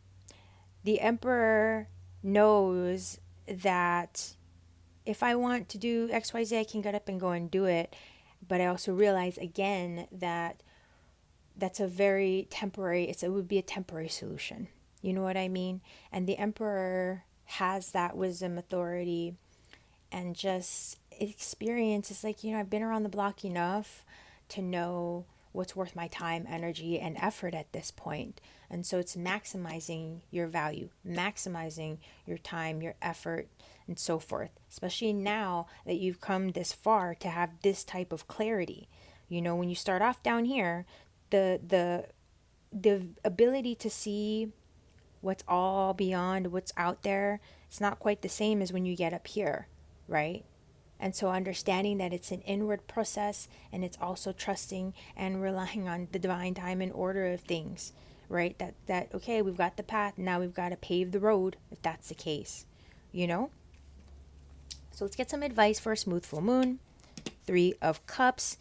The Emperor knows that if I want to do XYZ, I can get up and go and do it. But I also realize again that that's a very temporary, it would be a temporary solution. You know what I mean? And the Emperor has that wisdom, authority, and just experience. It's like, I've been around the block enough to know what's worth my time, energy, and effort at this point. And so it's maximizing your value, maximizing your time, your effort, and so forth. Especially now that you've come this far to have this type of clarity. When you start off down here, the ability to see what's all beyond what's out there, it's not quite the same as when you get up here, right? And so understanding that it's an inward process, and it's also trusting and relying on the divine time and order of things, right? That okay, we've got the path, now we've got to pave the road if that's the case, you know? So let's get some advice for a smooth full moon. 3 of Cups.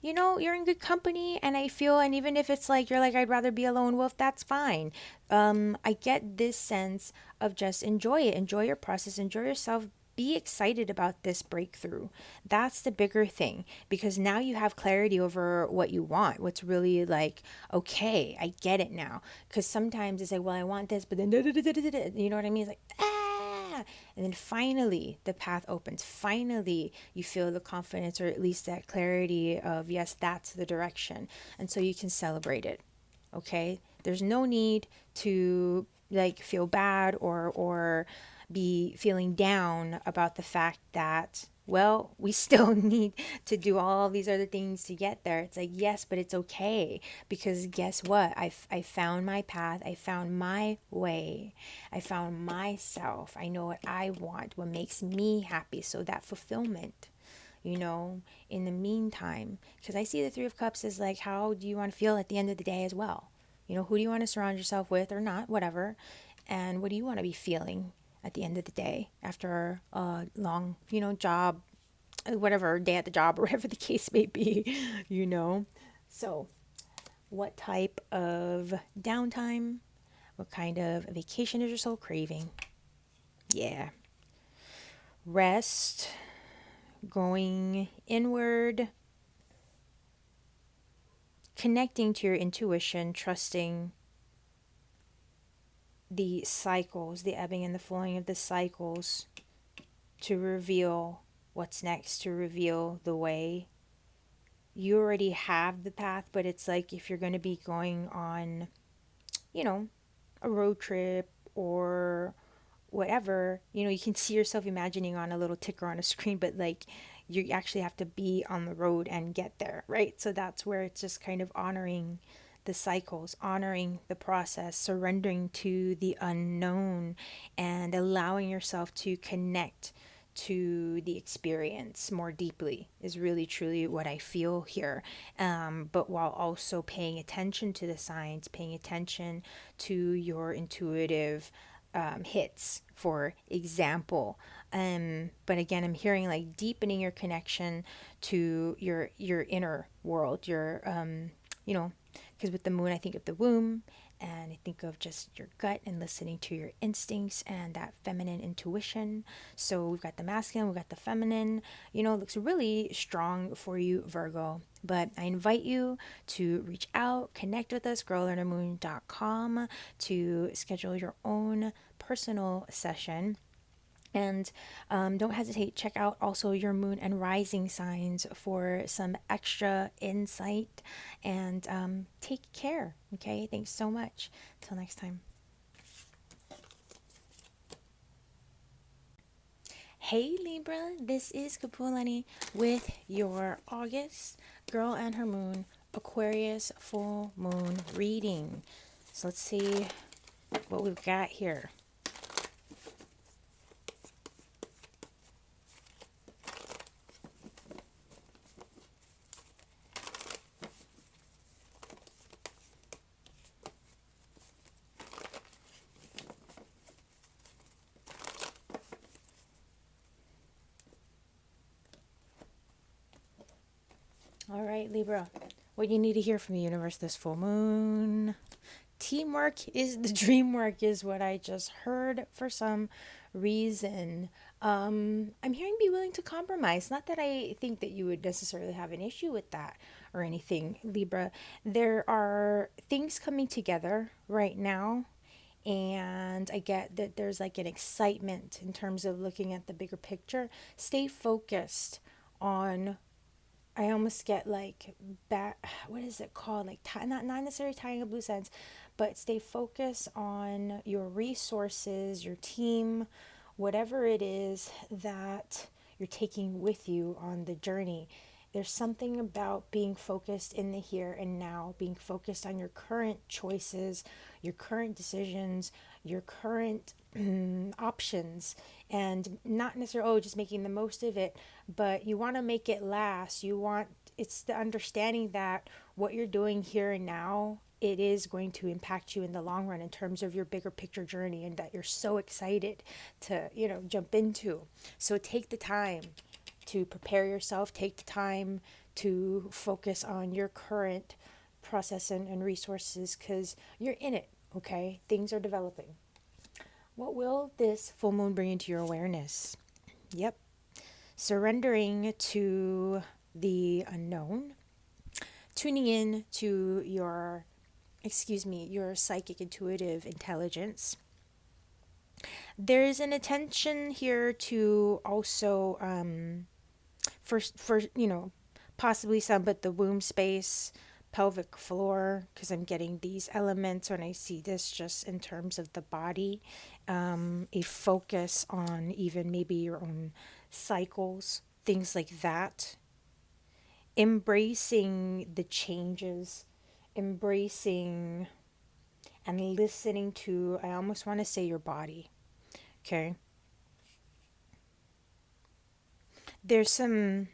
You're in good company, and I feel, and even if it's like you're like, I'd rather be a lone wolf, that's fine. I get this sense of just enjoy it, enjoy your process, enjoy yourself, be excited about this breakthrough. That's the bigger thing, because now you have clarity over what you want, what's really like, okay, I get it now. Because sometimes it's like, well, I want this, but then, you know what I mean? It's like, and then finally the path opens. Finally you feel the confidence, or at least that clarity of, yes, that's the direction. And so you can celebrate it. Okay, there's no need to like feel bad or be feeling down about the fact that, well, we still need to do all these other things to get there. It's like, yes, but it's okay, because guess what? I found my path. I found my way. I found myself. I know what I want, what makes me happy. So that fulfillment, in the meantime, because I see the 3 of Cups as like, how do you want to feel at the end of the day as well? Who do you want to surround yourself with, or not, whatever. And what do you want to be feeling at the end of the day after a long, job, whatever, day at the job, or whatever the case may be. So what type of downtime, what kind of vacation is your soul craving? Yeah. Rest, going inward, connecting to your intuition, trusting the cycles, the ebbing and the flowing of the cycles to reveal what's next, to reveal the way. You already have the path, but it's like if you're going to be going on, a road trip or whatever, you can see yourself imagining on a little ticker on a screen, but like you actually have to be on the road and get there, right? So that's where it's just kind of honoring the cycles, honoring the process, surrendering to the unknown, and allowing yourself to connect to the experience more deeply is really truly what I feel here. But while also paying attention to the signs, paying attention to your intuitive hits, for example. But again, I'm hearing like deepening your connection to your inner world, your because with the moon I think of the womb, and I think of just your gut and listening to your instincts and that feminine intuition. So we've got the masculine, we've got the feminine. It looks really strong for you, Virgo. But I invite you to reach out, connect with us, girllearnermoon.com, to schedule your own personal session. And don't hesitate, check out also your moon and rising signs for some extra insight. And take care, okay? Thanks so much. Till next time. Hey Libra, this is Kapualani with your August Girl and Her Moon Aquarius full moon reading. So let's see what we've got here. All right, Libra, what you need to hear from the universe this full moon. Teamwork is the dream work, is what I just heard for some reason. I'm hearing be willing to compromise. Not that I think that you would necessarily have an issue with that or anything, Libra. There are things coming together right now. And I get that there's like an excitement in terms of looking at the bigger picture. Stay focused on, I almost get like what is it called? Like not necessarily tying up loose ends, but stay focused on your resources, your team, whatever it is that you're taking with you on the journey. There's something about being focused in the here and now, being focused on your current choices, your current decisions, your current options, and not necessarily, oh, just making the most of it, but you want to make it last. It's the understanding that what you're doing here and now, it is going to impact you in the long run in terms of your bigger picture journey, and that you're so excited to, jump into. So take the time to prepare yourself, take the time to focus on your current process and resources, because you're in it, okay? Things are developing. What will this full moon bring into your awareness? Yep. Surrendering to the unknown, tuning in to your psychic intuitive intelligence. There's an attention here to also for possibly some, but the womb space, pelvic floor, because I'm getting these elements when I see this just in terms of the body. A focus on even maybe your own cycles, things like that. Embracing the changes, embracing and listening to, I almost want to say, your body. Okay. There's some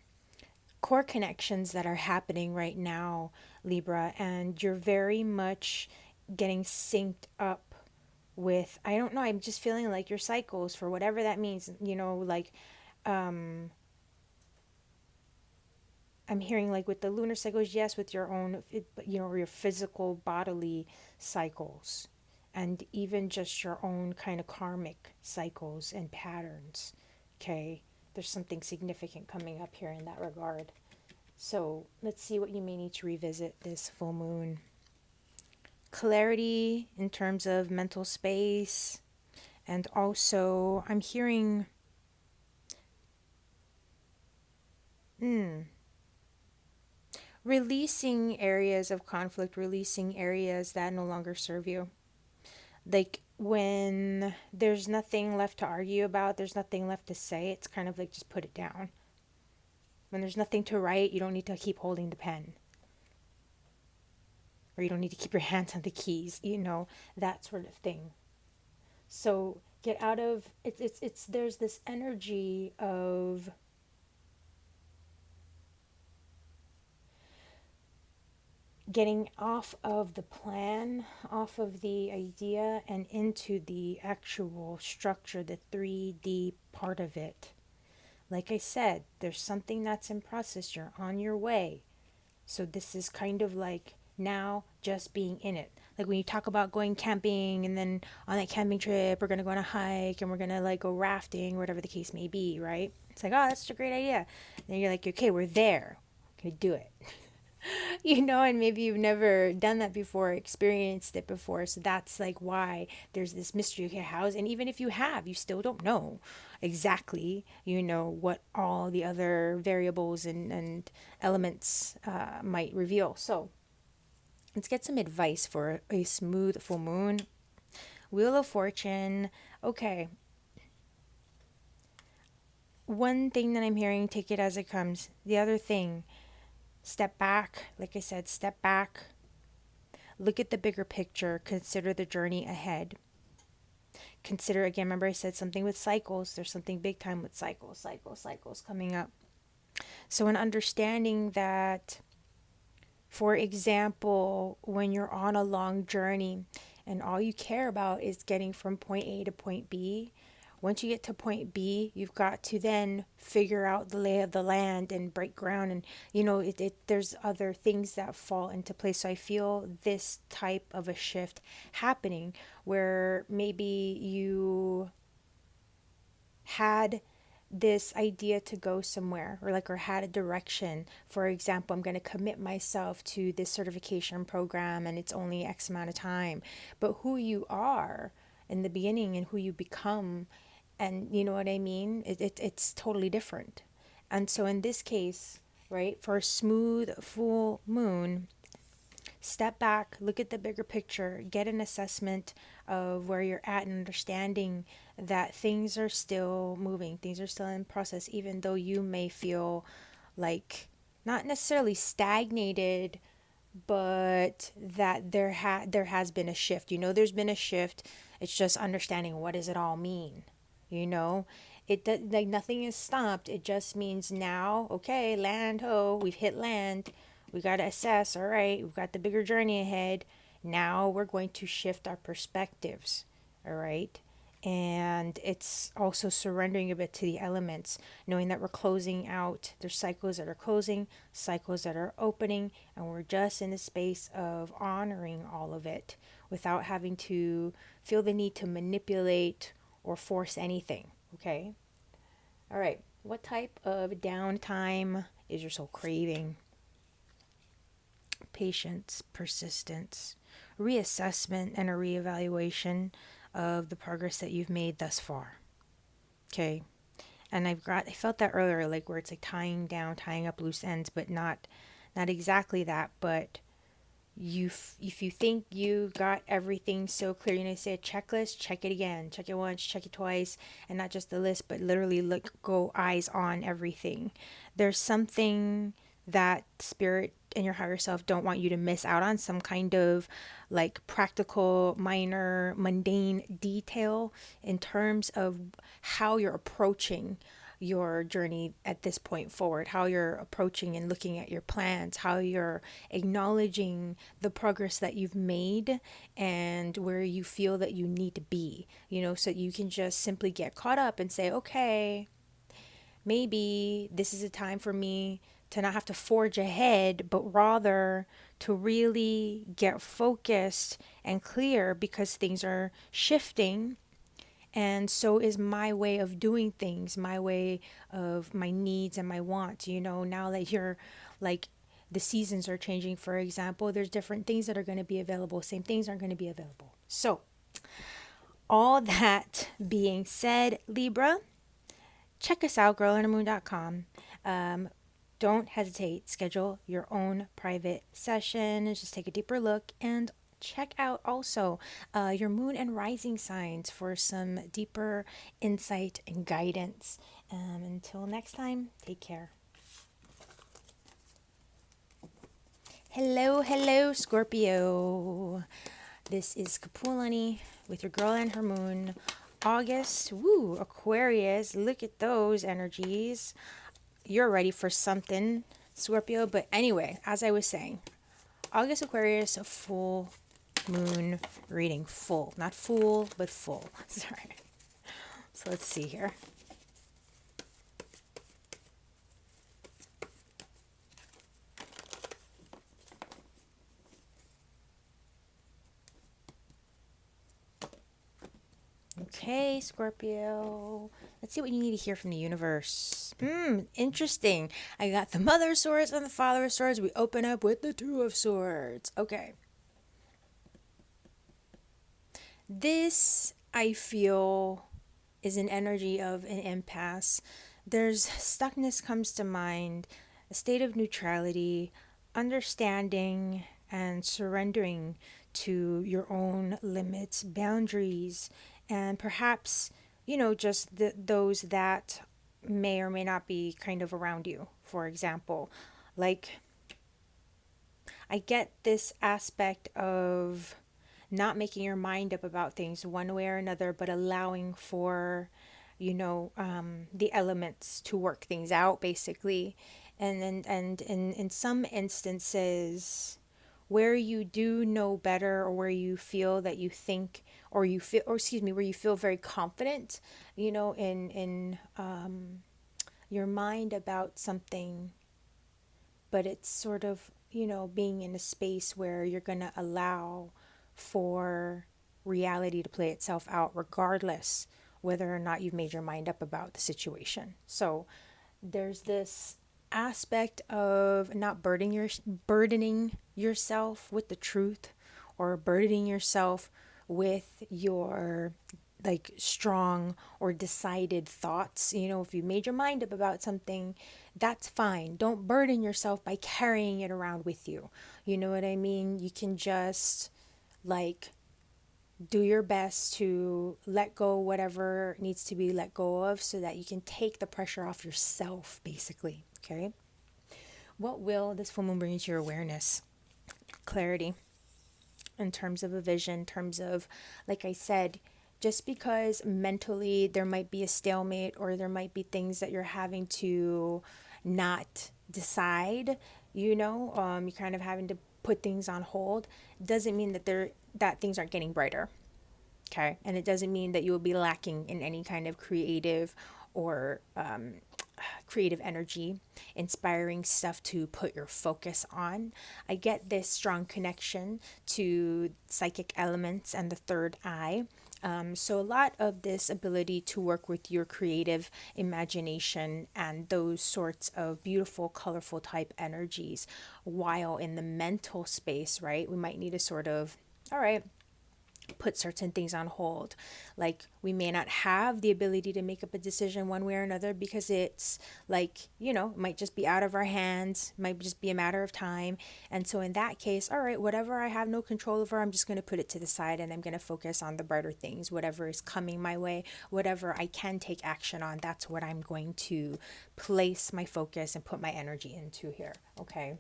core connections that are happening right now, Libra, and you're very much getting synced up with, I don't know, I'm just feeling like your cycles, for whatever that means, like I'm hearing like with the lunar cycles, yes, with your own, your physical bodily cycles, and even just your own kind of karmic cycles and patterns. Okay, there's something significant coming up here in that regard. So let's see what you may need to revisit this full moon. Clarity in terms of mental space, and also I'm hearing releasing areas of conflict, releasing areas that no longer serve you. Like when there's nothing left to argue about, there's nothing left to say, it's kind of like just put it down. When there's nothing to write, you don't need to keep holding the pen. Or you don't need to keep your hands on the keys, that sort of thing. So get out of it's there's this energy of getting off of the plan, off of the idea, and into the actual structure, the 3D part of it. Like I said, there's something that's in process. You're on your way. So this is kind of like now just being in it. Like when you talk about going camping, and then on that camping trip, we're going to go on a hike, and we're going to like go rafting, whatever the case may be, right? It's like, oh, that's such a great idea. And then you're like, okay, we're there. We're going to do it. And maybe you've never done that before, experienced it before. So that's like why there's this mystery. Okay, how's, and even if you have, you still don't know exactly, what all the other variables and elements might reveal. So let's get some advice for a smooth full moon. Wheel of Fortune. Okay. One thing that I'm hearing, take it as it comes. The other thing, Step back. Like I said, step back. Look at the bigger picture. Consider the journey ahead. Consider, again, remember I said something with cycles. There's something big time with cycles coming up. So, an understanding that, for example, when you're on a long journey and all you care about is getting from point A to point B, once you get to point B, you've got to then figure out the lay of the land and break ground. And, there's other things that fall into place. So I feel this type of a shift happening where maybe you had this idea to go somewhere, or had a direction. For example, I'm going to commit myself to this certification program and it's only X amount of time. But who you are in the beginning and who you become, and you know what I mean, it's totally different. And so in this case, right, for a smooth full moon, step back, look at the bigger picture, get an assessment of where you're at, and understanding that things are still moving, things are still in process, even though you may feel like not necessarily stagnated, but that there has been a shift. There's been a shift. It's just understanding, what does it all mean? You know, like nothing is stopped. It just means now, okay, land ho, we've hit land. We got to assess, all right, we've got the bigger journey ahead. Now we're going to shift our perspectives, all right? And it's also surrendering a bit to the elements, knowing that we're closing out. There's cycles that are closing, cycles that are opening, and we're just in the space of honoring all of it without having to feel the need to manipulate or force anything, okay? All right, what type of downtime is your soul craving? Patience, persistence, reassessment, and a reevaluation of the progress that you've made thus far. Okay. And I felt that earlier, like where it's like tying up loose ends, but not exactly that. But if you think you got everything so clear, say a checklist, check it again, check it once, check it twice, and not just the list, but literally go eyes on everything. There's something that spirit and your higher self don't want you to miss out on, some kind of like practical, minor, mundane detail in terms of how you're approaching your journey at this point forward, how you're approaching and looking at your plans, how you're acknowledging the progress that you've made and where you feel that you need to be, so you can just simply get caught up and say, okay, maybe this is a time for me to not have to forge ahead, but rather to really get focused and clear because things are shifting. And so is my way of doing things, my way of my needs and my wants. Now that you're like, the seasons are changing, for example, there's different things that are going to be available. Same things aren't going to be available. So, all that being said, Libra, check us out, girlandthemoon.com. Don't hesitate. Schedule your own private session and just take a deeper look, and check out also your moon and rising signs for some deeper insight and guidance. Until next time, take care. Hello, Scorpio. This is Kapualani with your girl and her moon. August, woo, Aquarius, look at those energies. You're ready for something, Scorpio. But anyway, as I was saying, August Aquarius, a full moon reading. Full, not fool, but full. Sorry. So let's see here. Okay, Scorpio. Let's see what you need to hear from the universe. Interesting. I got the Mother of Swords and the Father of Swords. We open up with the Two of Swords. Okay. This, I feel, is an energy of an impasse. There's stuckness comes to mind, a state of neutrality, understanding, and surrendering to your own limits, boundaries, and perhaps, just those that may or may not be kind of around you. For example, like I get this aspect of not making your mind up about things one way or another, but allowing for, the elements to work things out, basically. And in some instances, where you do know better, or where you feel that you think, or you feel, or excuse me, where you feel very confident, in your mind about something, but it's sort of, being in a space where you're going to allow for reality to play itself out, regardless whether or not you've made your mind up about the situation. So there's this aspect of not burdening yourself with the truth, or burdening yourself with your like strong or decided thoughts. If you made your mind up about something, that's fine. Don't burden yourself by carrying it around with you. You know what I mean? You can just like do your best to let go whatever needs to be let go of, so that you can take the pressure off yourself, basically. Okay. What will this full moon bring into your awareness? Clarity, in terms of a vision, in terms of, like I said, just because mentally there might be a stalemate, or there might be things that you're having to not decide, you're kind of having to put things on hold, doesn't mean that things aren't getting brighter. Okay. And it doesn't mean that you will be lacking in any kind of creative or creative energy, inspiring stuff to put your focus on. I get this strong connection to psychic elements and the third eye. So a lot of this ability to work with your creative imagination and those sorts of beautiful, colorful type energies, while in the mental space, right? We might need to sort of, all right, put certain things on hold. Like, we may not have the ability to make up a decision one way or another, because it's like, it might just be out of our hands, might just be a matter of time. And so in that case, all right, whatever I have no control over, I'm just going to put it to the side, and I'm going to focus on the brighter things. Whatever is coming my way, whatever I can take action on, that's what I'm going to place my focus and put my energy into here. Okay.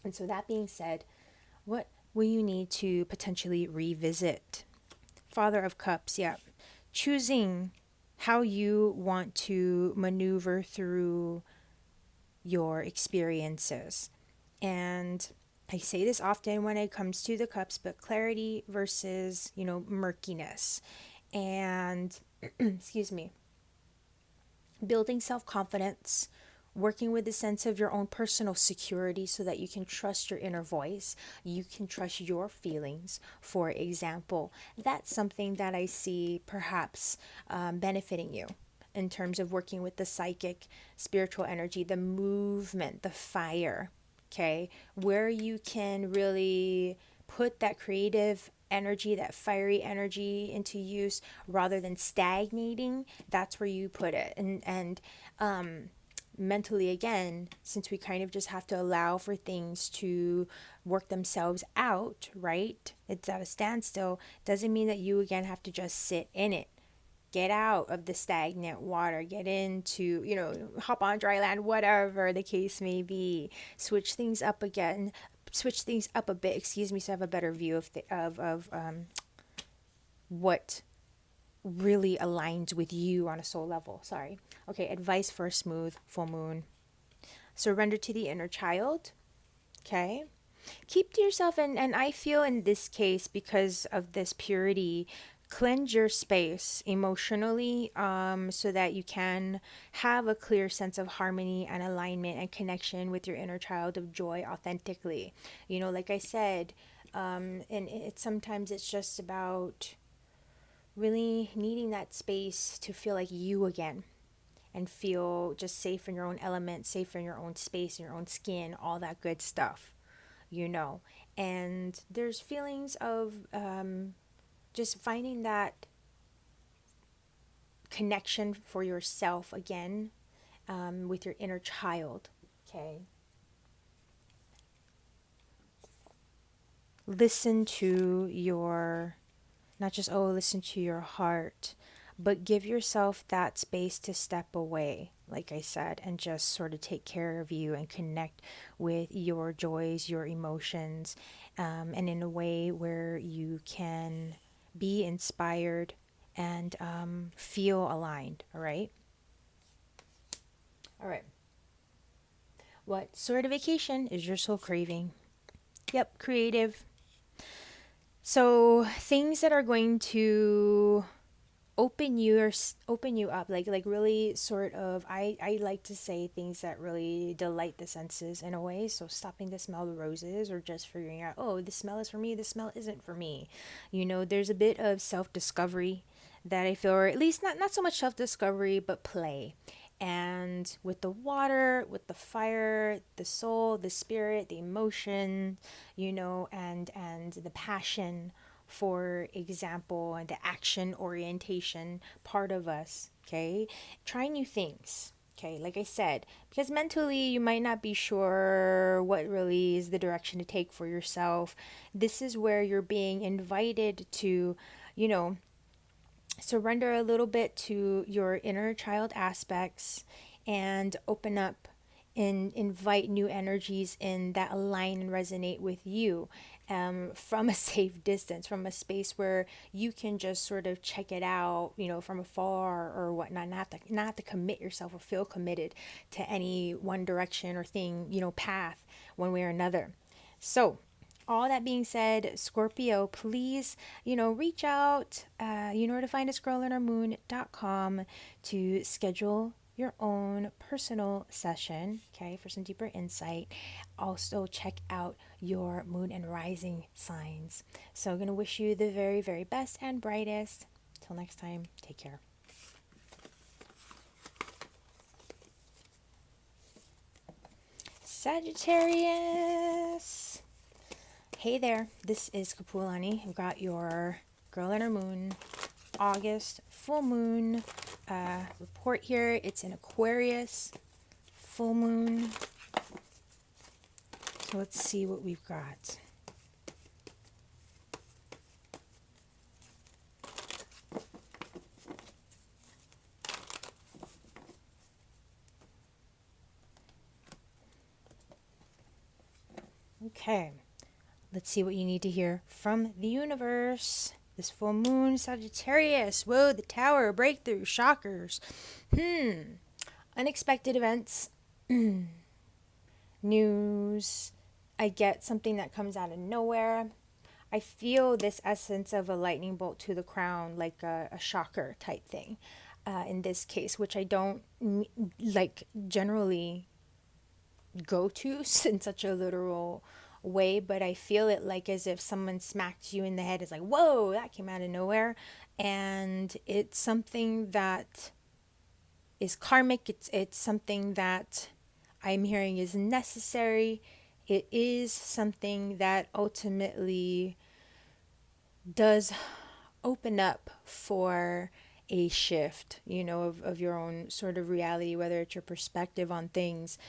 And so that being said, what will you need to potentially revisit? Father of Cups, yeah. Choosing how you want to maneuver through your experiences. And I say this often when it comes to the cups, but clarity versus, murkiness. And, excuse me, building self confidence, working with a sense of your own personal security, so that you can trust your inner voice, you can trust your feelings, for example. That's something that I see perhaps benefiting you in terms of working with the psychic, spiritual energy, the movement, the fire, okay, where you can really put that creative energy, that fiery energy into use, rather than stagnating. That's where you put it. And mentally, again, since we kind of just have to allow for things to work themselves out, right? It's at a standstill. Doesn't mean that you again have to just sit in it. Get out of the stagnant water, get into, hop on dry land, whatever the case may be. Switch things up again, switch things up a bit, excuse me, so I have a better view of what really aligns with you on a soul level. Sorry. Okay, advice for a smooth full moon. Surrender to the inner child. Okay. Keep to yourself, and I feel in this case, because of this purity, cleanse your space emotionally, so that you can have a clear sense of harmony and alignment and connection with your inner child of joy authentically. Like I said, and sometimes it's just about really needing that space to feel like you again, and feel just safe in your own element, safe in your own space, in your own skin, all that good stuff, And there's feelings of just finding that connection for yourself again, with your inner child, okay? Listen to your, not just, listen to your heart, but give yourself that space to step away, like I said, and just sort of take care of you and connect with your joys, your emotions, and in a way where you can be inspired and feel aligned. All right. All right. What sort of vacation is your soul craving? Yep, creative. So things that are going to open you up, like really sort of, I like to say things that really delight the senses in a way. So stopping to smell the roses, or just figuring out, oh, this smell is for me, this smell isn't for me. There's a bit of self-discovery that I feel, or at least not so much self-discovery, but play. And with the water, with the fire, the soul, the spirit, the emotion, and the passion, for example, and the action orientation part of us, okay? Try new things, okay? Like I said, because mentally you might not be sure what really is the direction to take for yourself. This is where you're being invited to, you know, surrender a little bit to your inner child aspects and open up and invite new energies in that align and resonate with you, from a safe distance, from a space where you can just sort of check it out, from afar or whatnot, not to commit yourself or feel committed to any one direction or thing, path one way or another. So, all that being said, Scorpio, please, reach out. You know where to find us, girllunar.moon.com, to schedule your own personal session, okay, for some deeper insight. Also, check out your moon and rising signs. So, I'm going to wish you the very, very best and brightest. Till next time, take care. Sagittarius. Hey there, this is Kapualani. We've got your Girl and Her Moon August full moon report here. It's in Aquarius, full moon. So let's see what we've got. Okay. Let's see what you need to hear from the universe. This full moon, Sagittarius. Whoa, the tower, breakthrough, shockers. Unexpected events. News. I get something that comes out of nowhere. I feel this essence of a lightning bolt to the crown, like a shocker type thing, in this case, which I don't generally go to in such a literal way, but I feel it like as if someone smacked you in the head. It's like, whoa, that came out of nowhere. And it's something that is karmic. It's something that I'm hearing is necessary. It is something that ultimately does open up for a shift, of your own sort of reality, whether it's your perspective on things,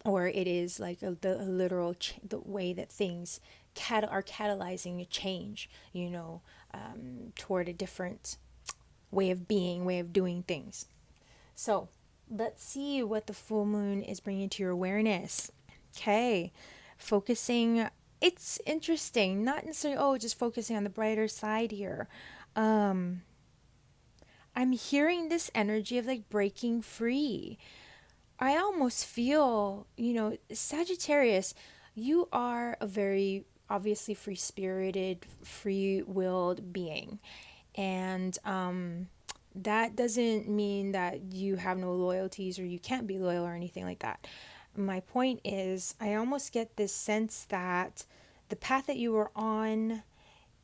or it is like the literal the way that things are catalyzing a change, toward a different way of being, way of doing things. So let's see what the full moon is bringing to your awareness. Okay, focusing. It's interesting, not necessarily, just focusing on the brighter side here. I'm hearing this energy of like breaking free. I almost feel, Sagittarius, you are a very obviously free spirited, free willed being. And that doesn't mean that you have no loyalties or you can't be loyal or anything like that. My point is, I almost get this sense that the path that you were on,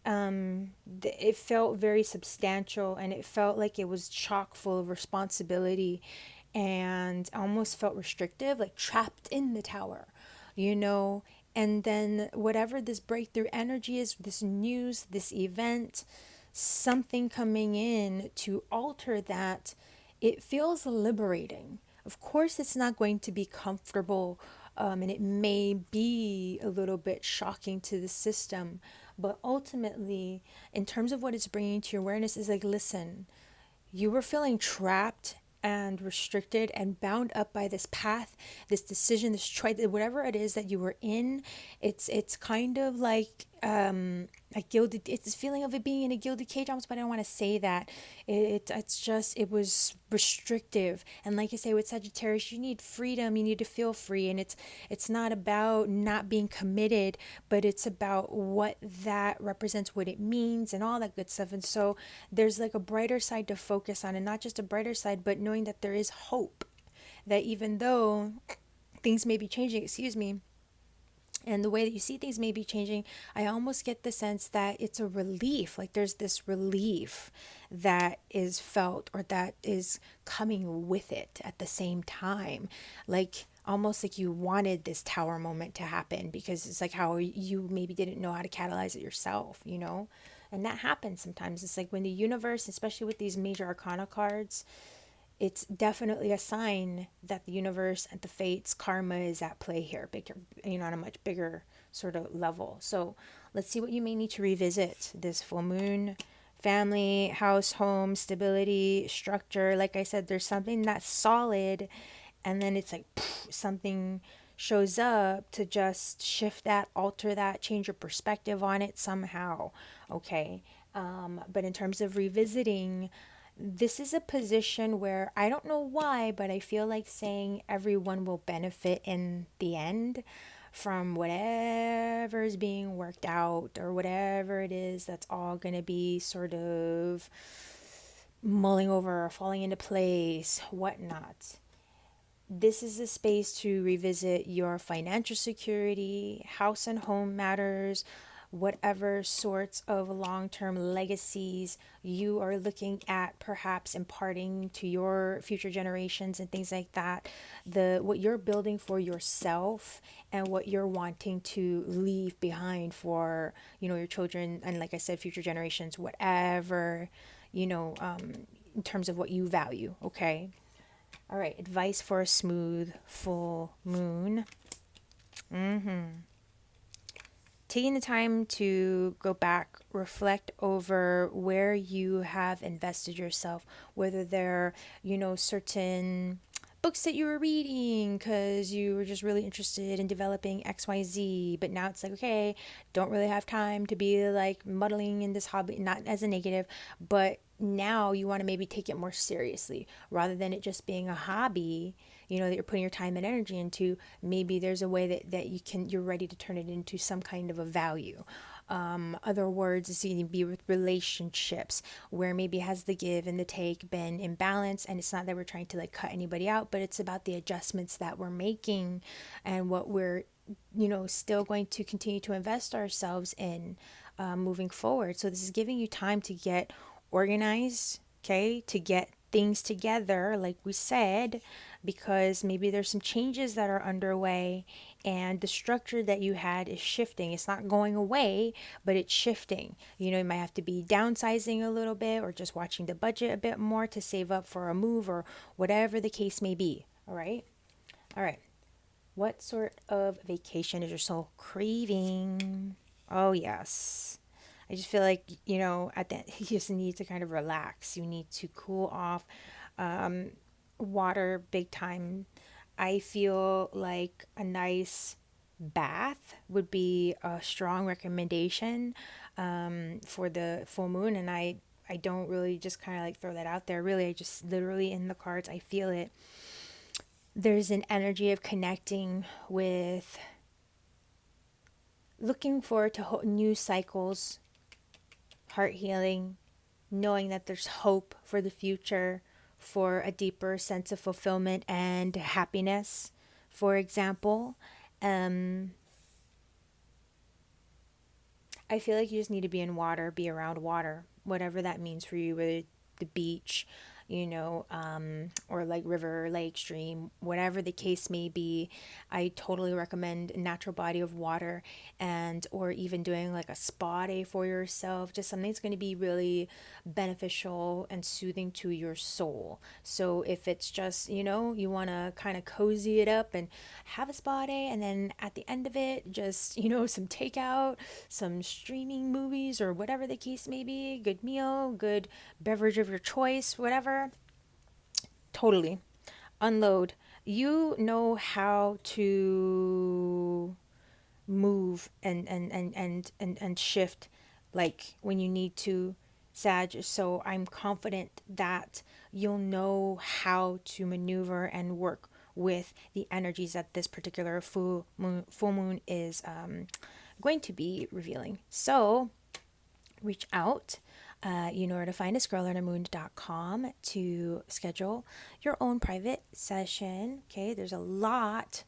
it felt very substantial, and it felt like it was chock full of responsibility, and almost felt restrictive, like trapped in the tower, and then whatever this breakthrough energy is, this news, this event, something coming in to alter that, it feels liberating. Of course, it's not going to be comfortable, and it may be a little bit shocking to the system, but ultimately, in terms of what it's bringing to your awareness, is like, listen, you were feeling trapped and restricted and bound up by this path, this decision, this choice, whatever it is that you were in. It's kind of like a gilded, it's this feeling of it being in a gilded cage almost, but I don't want to say that. It's just, it was restrictive. And like I say, with Sagittarius, you need freedom, you need to feel free. And it's not about not being committed, but it's about what that represents, what it means, and all that good stuff. And so there's like a brighter side to focus on, and not just a brighter side, but knowing that there is hope, that even though things may be changing, excuse me, and the way that you see things may be changing, I almost get the sense that it's a relief. Like there's this relief that is felt, or that is coming with it at the same time. Like almost like you wanted this tower moment to happen, because it's like how you maybe didn't know how to catalyze it yourself, you know? And that happens sometimes. It's like when the universe, especially with these major arcana cards, it's definitely a sign that the universe and the fates, karma is at play here, bigger, on a much bigger sort of level. So let's see what you may need to revisit this full moon. Family, house, home, stability, structure. Like I said, there's something that's solid, and then it's like something shows up to just shift that, alter that, change your perspective on it somehow. Okay. But in terms of revisiting, this is a position where I don't know why, but I feel like saying everyone will benefit in the end from whatever is being worked out, or whatever it is that's all going to be sort of mulling over, falling into place, whatnot. This is a space to revisit your financial security, house and home matters, whatever sorts of long-term legacies you are looking at perhaps imparting to your future generations and things like that. The what you're building for yourself, and what you're wanting to leave behind for, your children, and like I said, future generations, whatever, in terms of what you value, okay? All right, advice for a smooth full moon. Taking the time to go back, reflect over where you have invested yourself, whether they're, certain books that you were reading because you were just really interested in developing XYZ, but now it's like, okay, don't really have time to be like muddling in this hobby, not as a negative, but now you want to maybe take it more seriously rather than it just being a hobby, that you're putting your time and energy into. Maybe there's a way that you're ready to turn it into some kind of a value. Other words is to be with relationships where maybe has the give and the take been in balance, and it's not that we're trying to like cut anybody out, but it's about the adjustments that we're making and what we're still going to continue to invest ourselves in moving forward. So this is giving you time to get organized, okay, to get things together, like we said, because maybe there's some changes that are underway, and the structure that you had is shifting. It's not going away, but it's shifting. You might have to be downsizing a little bit, or just watching the budget a bit more to save up for a move, or whatever the case may be. All right. All right. What sort of vacation is your soul craving? Oh, yes. I just feel like, at that, you just need to kind of relax. You need to cool off. Water, big time. I feel like a nice bath would be a strong recommendation for the full moon. And I don't really just kind of like throw that out there. Really, I just literally in the cards, I feel it. There's an energy of connecting with, looking forward to new cycles, heart healing, knowing that there's hope for the future, for a deeper sense of fulfillment and happiness, for example. Um, I feel like you just need to be in water, be around water, whatever that means for you, whether the beach, or like river, lake, stream, whatever the case may be. I totally recommend a natural body of water, and or even doing like a spa day for yourself, just something that's going to be really beneficial and soothing to your soul. So if it's just, you want to kind of cozy it up and have a spa day, and then at the end of it, just, some takeout, some streaming movies, or whatever the case may be, good meal, good beverage of your choice, whatever, totally unload. You know how to move and shift like when you need to, Sag. So I'm confident that you'll know how to maneuver and work with the energies that this particular full moon is going to be revealing. So reach out. You know where to find us, girlonthemoon.com, to schedule your own private session. Okay, there's a lot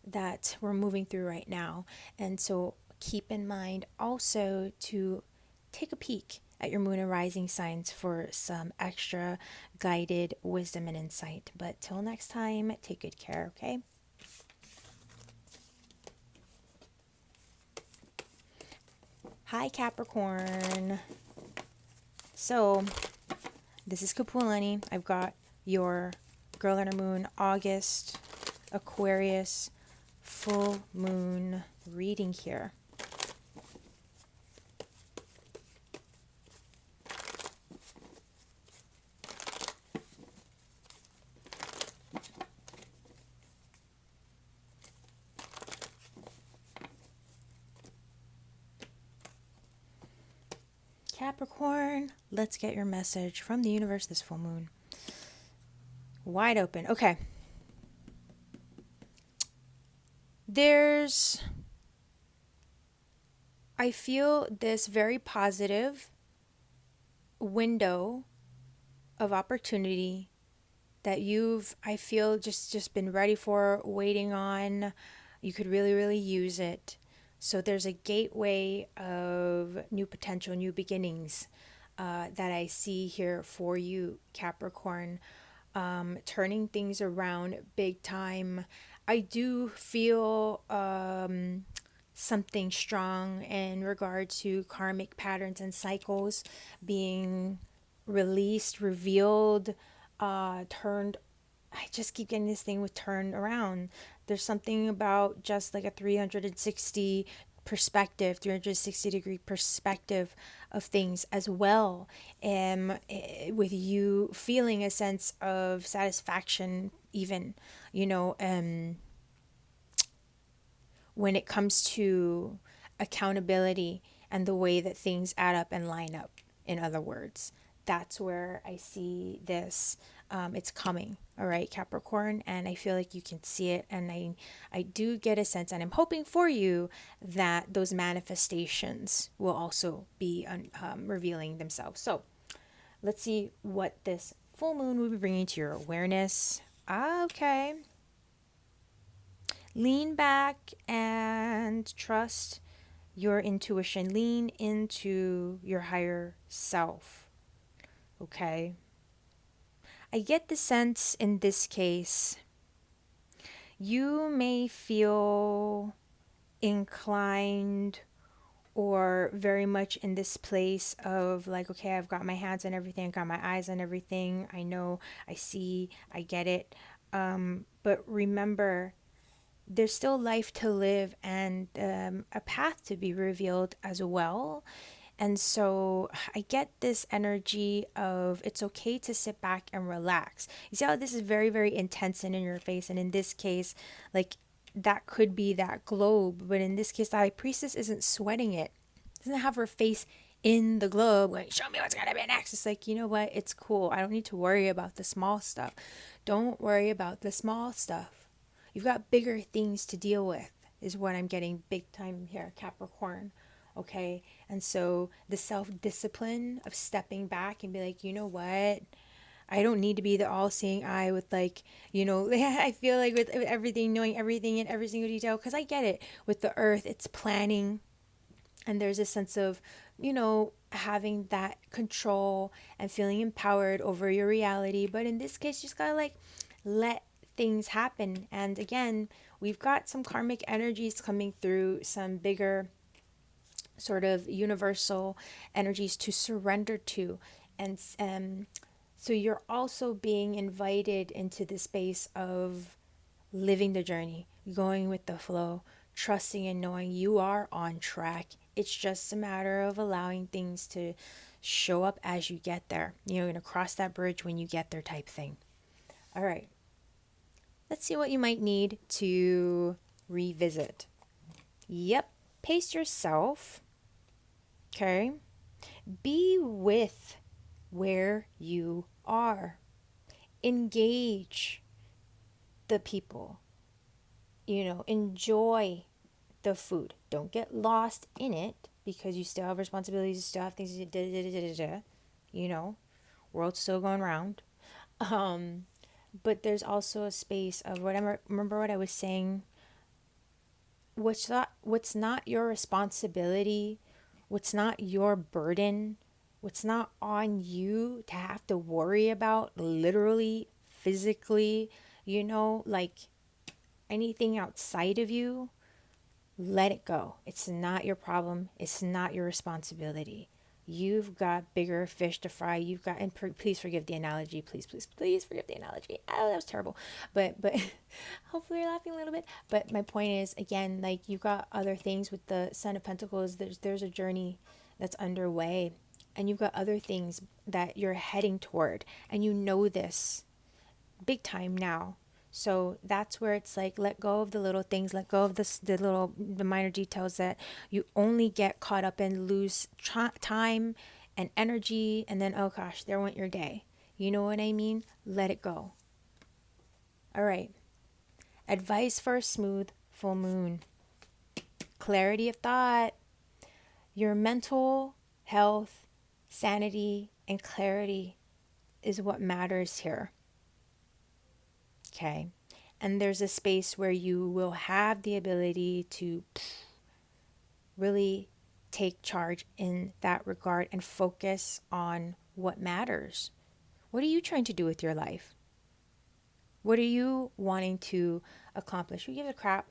that we're moving through right now. And so keep in mind also to take a peek at your moon and rising signs for some extra guided wisdom and insight. But till next time, take good care, okay? Hi, Capricorn. So, this is Kapualani. I've got your Girl on Her Moon August Aquarius full moon reading here. Capricorn, let's get your message from the universe this full moon. Wide open. Okay. I feel this very positive window of opportunity that I feel just been ready for, waiting on. You could really, really use it. So there's a gateway of new potential, new beginnings that I see here for you, Capricorn. Turning things around big time. I do feel something strong in regard to karmic patterns and cycles being released, revealed, turned. I just keep getting this thing with turned around. There's something about just like a 360 perspective, 360-degree perspective of things as well. With you feeling a sense of satisfaction, even, when it comes to accountability and the way that things add up and line up, in other words. That's where I see this. It's coming, all right, Capricorn, and I feel like you can see it, and I do get a sense, and I'm hoping for you that those manifestations will also be revealing themselves. So let's see what this full moon will be bringing to your awareness. Okay. Lean back and trust your intuition. Lean into your higher self. Okay. I get the sense in this case, you may feel inclined or very much in this place of like, okay, I've got my hands on everything, I've got my eyes on everything. I know, I see, I get it. But remember, there's still life to live and a path to be revealed as well. And so I get this energy of it's okay to sit back and relax. You see how this is very, very intense and in your face. And in this case, like that could be that globe. But in this case, the high priestess isn't sweating it. Doesn't have her face in the globe. Like, show me what's going to be next. It's like, you know what? It's cool. I don't need to worry about the small stuff. Don't worry about the small stuff. You've got bigger things to deal with, is what I'm getting big time here, Capricorn. Okay. And so the self-discipline of stepping back and be like, you know what? I don't need to be the all-seeing eye with like, I feel like with everything, knowing everything in every single detail, because I get it. With the earth, it's planning. And there's a sense of, having that control and feeling empowered over your reality. But in this case, you just gotta like let things happen. And again, we've got some karmic energies coming through, some bigger sort of universal energies to surrender to. And so you're also being invited into the space of living the journey, going with the flow, trusting and knowing you are on track. It's just a matter of allowing things to show up as you get there. You're going to cross that bridge when you get there, type thing. All right. Let's see what you might need to revisit. Yep. Pace yourself. Okay. Be with where you are. Engage the people. Enjoy the food. Don't get lost in it because you still have responsibilities, you still have things to do. World's still going round. But there's also a space of remember what I was saying. What's not your responsibility, what's not your burden, what's not on you to have to worry about literally, physically, like anything outside of you, let it go. It's not your problem. It's not your responsibility. You've got bigger fish to fry. You've got, and please forgive the analogy. Please, please, please forgive the analogy. Oh, that was terrible. But hopefully you're laughing a little bit. But my point is, again, like you've got other things with the Son of Pentacles. There's a journey that's underway, and you've got other things that you're heading toward, and you know this big time now. So that's where it's like, let go of the little things, let go of the minor details that you only get caught up in, lose time and energy, and then, oh gosh, there went your day. You know what I mean? Let it go. All right. Advice for a smooth full moon. Clarity of thought. Your mental health, sanity, and clarity is what matters here. Okay. And there's a space where you will have the ability to really take charge in that regard and focus on what matters. What are you trying to do with your life? What are you wanting to accomplish? Who gives a crap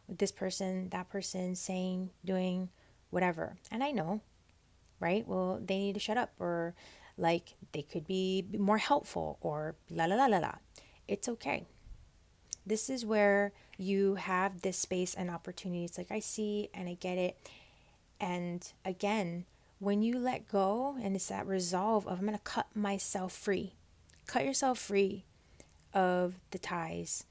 with this person, that person saying, doing, whatever? And I know, right? Well, they need to shut up, or like they could be more helpful, or la la la la la. It's okay. This is where you have this space and opportunities. Like I see and I get it. And again, when you let go, and it's that resolve of I'm going to cut myself free. Cut yourself free of the ties,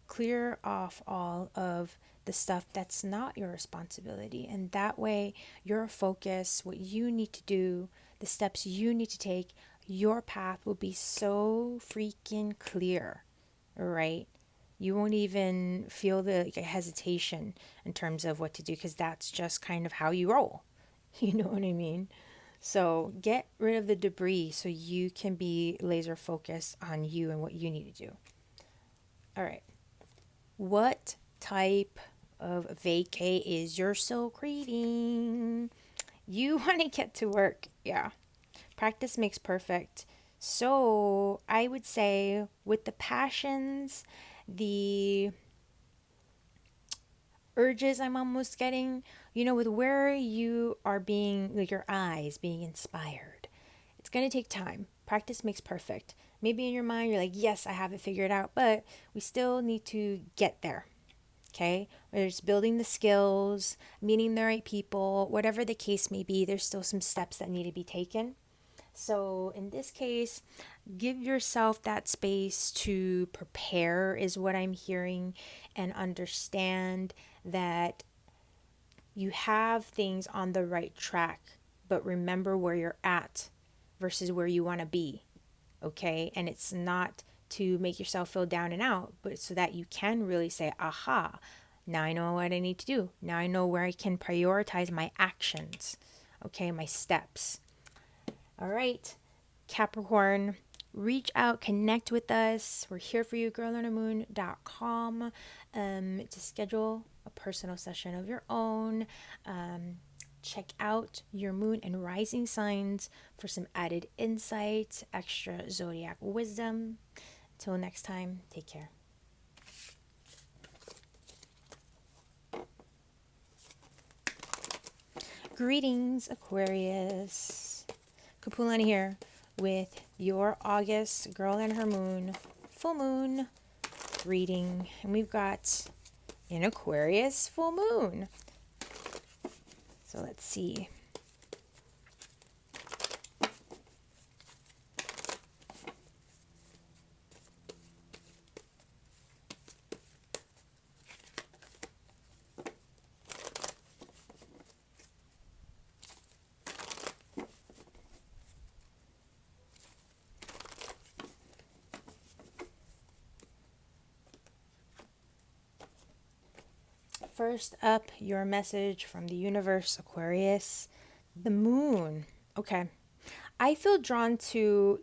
clear off all of the stuff that's not your responsibility. And that way, your focus, what you need to do, the steps you need to take, your path will be so freaking clear, right? You won't even feel the hesitation in terms of what to do, because that's just kind of how you roll. You know what I mean? So get rid of the debris so you can be laser focused on you and what you need to do. All right. What type of vacay is your silk reading? You want to get to work. Yeah. Practice makes perfect. So I would say with the passions, the urges I'm almost getting, with where you are being, like your eyes being inspired, it's going to take time. Practice makes perfect. Maybe in your mind, you're like, yes, I have it figured out, but we still need to get there. Okay. Whether it's building the skills, meeting the right people, whatever the case may be, there's still some steps that need to be taken. So in this case, give yourself that space to prepare, is what I'm hearing, and understand that you have things on the right track, but remember where you're at versus where you want to be. Okay. And it's not to make yourself feel down and out, but so that you can really say, aha, now I know what I need to do. Now I know where I can prioritize my actions. Okay. My steps. All right, Capricorn, reach out, connect with us. We're here for you, girlonthemoon.com, to schedule a personal session of your own. check out your moon and rising signs for some added insights, extra zodiac wisdom. Till next time, take care. Greetings, Aquarius. Kapualani here with your August Girl and Her Moon full moon reading. And we've got an Aquarius full moon. So let's see. First up, your message from the universe, Aquarius. The moon. Okay. I feel drawn to,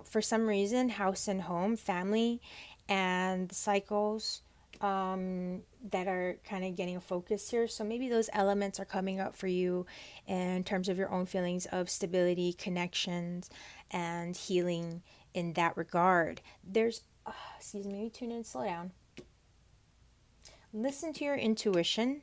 for some reason, house and home, family, and cycles that are kind of getting a focus here. So maybe those elements are coming up for you in terms of your own feelings of stability, connections, and healing in that regard. Excuse me, let me tune in, slow down. Listen to your intuition.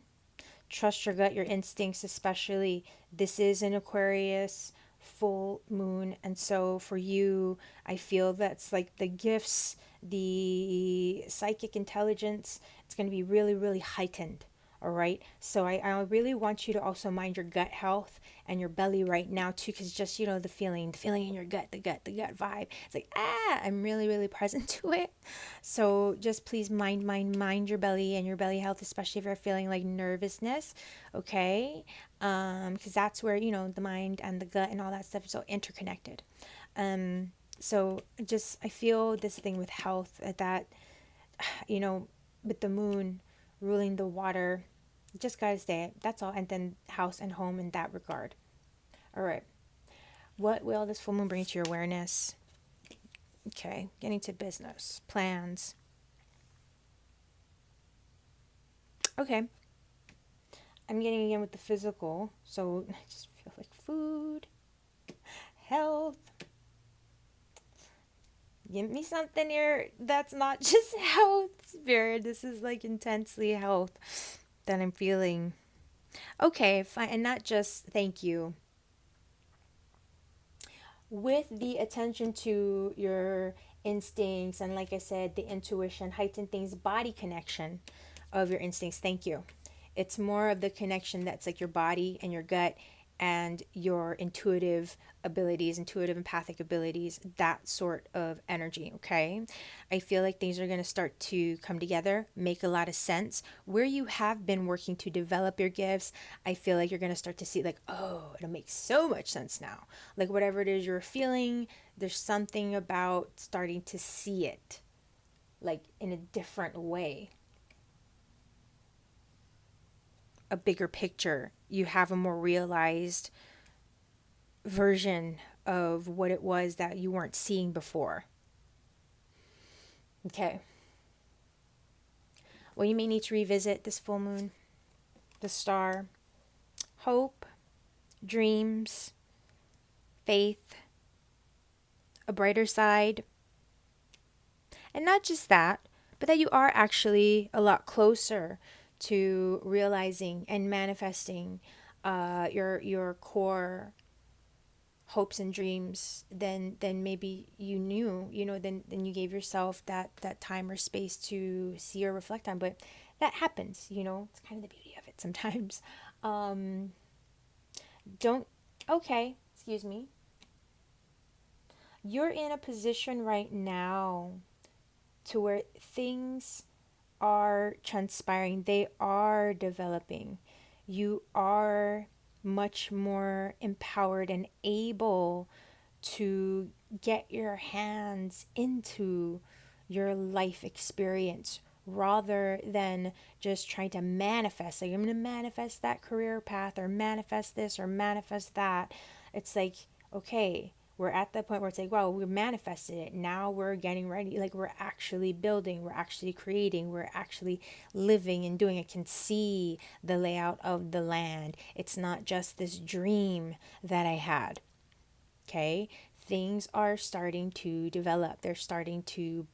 Trust your gut, your instincts, especially. This is an Aquarius full moon. And so for you, I feel that's like the gifts, the psychic intelligence, it's going to be really, really heightened. All right. So I really want you to also mind your gut health and your belly right now too, because just, the feeling in your gut, the gut vibe. It's like, I'm really, really present to it. So just please mind your belly and your belly health, especially if you're feeling like nervousness. Okay. Because that's where, the mind and the gut and all that stuff is so interconnected. So I feel this thing with health that, with the moon ruling the water, just gotta stay it. That's all. And then house and home in that regard. All right. What will this full moon bring to your awareness? Okay. Getting to business. Plans. Okay. I'm getting again with the physical. So I just feel like food, health. Give me something here that's not just health, Spirit. This is like intensely health that I'm feeling. Okay, fine. And not just thank you. With the attention to your instincts and, like I said, the intuition, heightened things, body connection of your instincts. Thank you. It's more of the connection that's like your body and your gut and your intuitive abilities, intuitive empathic abilities, that sort of energy, okay? I feel like things are going to start to come together, make a lot of sense. Where you have been working to develop your gifts, I feel like you're going to start to see like, oh, it'll make so much sense now. Like whatever it is you're feeling, there's something about starting to see it like in a different way. A bigger picture. You have a more realized version of what it was that you weren't seeing before. Okay. Well, you may need to revisit this full moon, the star, hope, dreams, faith, a brighter side. And not just that, but that you are actually a lot closer to realizing and manifesting your core hopes and dreams than maybe you knew, then you gave yourself that time or space to see or reflect on. But that happens, it's kind of the beauty of it sometimes. Excuse me. You're in a position right now to where things are transpiring, they are developing. You are much more empowered and able to get your hands into your life experience rather than just trying to manifest. Like, I'm going to manifest that career path or manifest this or manifest that. It's like, okay, we're at the point where it's like, wow, we manifested it. Now we're getting ready. Like, we're actually building, we're actually creating, we're actually living and doing. I can see the layout of the land. It's not just this dream that I had. Okay. Things are starting to develop. They're starting to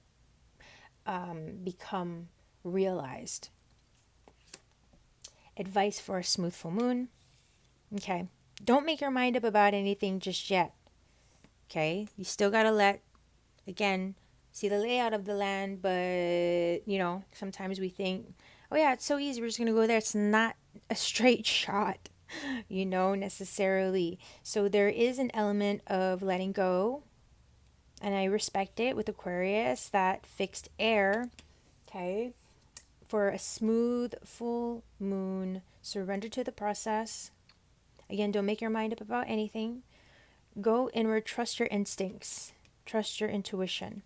become realized. Advice for a smooth full moon. Okay. Don't make your mind up about anything just yet. Okay. You still got to again, see the layout of the land, but, sometimes we think, oh yeah, it's so easy. We're just going to go there. It's not a straight shot, necessarily. So there is an element of letting go, and I respect it with Aquarius, that fixed air. Okay. For a smooth full moon, surrender to the process. Again, don't make your mind up about anything. Go inward, trust your instincts, trust your intuition.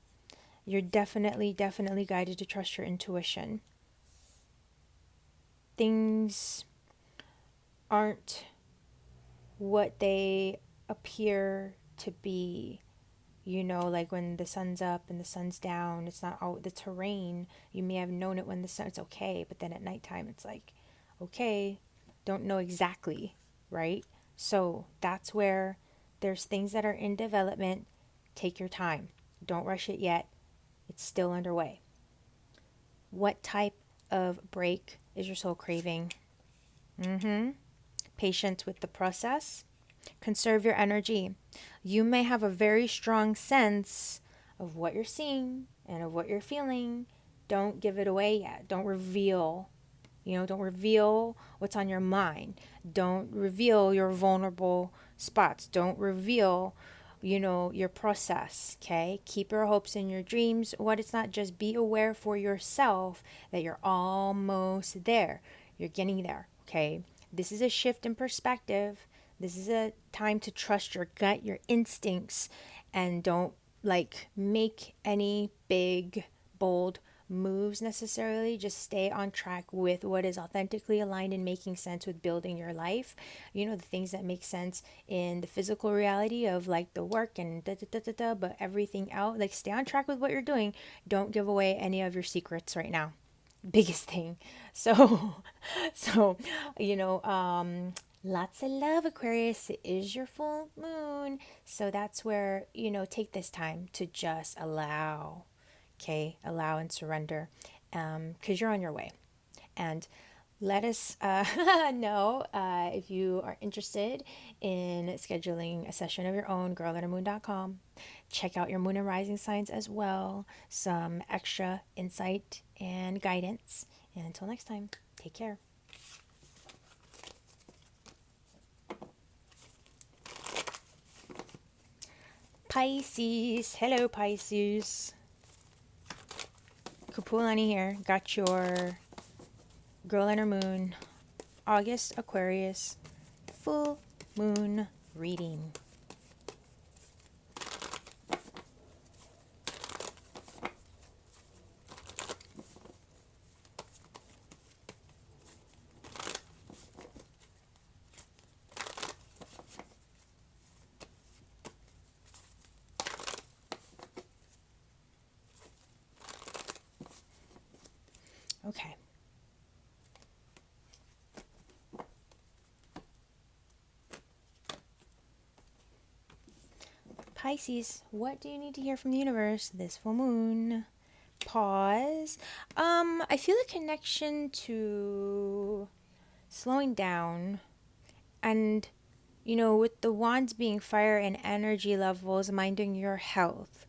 You're definitely guided to trust your intuition. Things aren't what they appear to be. Like when the sun's up and the sun's down, it's not all the terrain. You may have known it when the sun's okay, but then at nighttime it's like, okay, don't know exactly, right? So that's where there's things that are in development. Take your time. Don't rush it yet. It's still underway. What type of break is your soul craving? Patience with the process. Conserve your energy. You may have a very strong sense of what you're seeing and of what you're feeling. Don't give it away yet. Don't reveal. Don't reveal what's on your mind. Don't reveal your vulnerable spots. Don't reveal, your process. Okay. Keep your hopes and your dreams. What it's not, just be aware for yourself that you're almost there. You're getting there. Okay. This is a shift in perspective. This is a time to trust your gut, your instincts, and don't make any big, bold moves necessarily. Just stay on track with what is authentically aligned and making sense with building your life. The things that make sense in the physical reality of the work and but everything out. Stay on track with what you're doing. Don't give away any of your secrets right now. Biggest thing. So, lots of love, Aquarius. It is your full moon. So that's where, take this time to just allow, okay? Allow and surrender, because you're on your way. And let us know if you are interested in scheduling a session of your own, girllettermoon.com. Check out your moon and rising signs as well. Some extra insight and guidance. And until next time, take care. Pisces. Hello, Pisces. Kapualani here. Got your Girl and Her Moon, August Aquarius, full moon reading. Okay. Pisces, what do you need to hear from the universe this full moon? Pause. I feel a connection to slowing down, and with the wands being fire and energy levels, minding your health.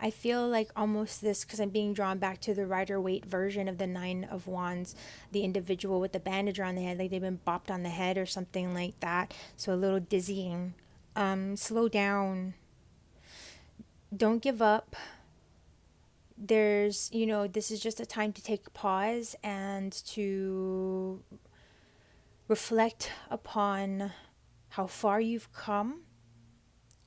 I feel like almost this, because I'm being drawn back to the Rider-Waite version of the Nine of Wands, the individual with the bandage around the head, like they've been bopped on the head or something like that. So a little dizzying. Slow down. Don't give up. This is just a time to take pause and to reflect upon how far you've come.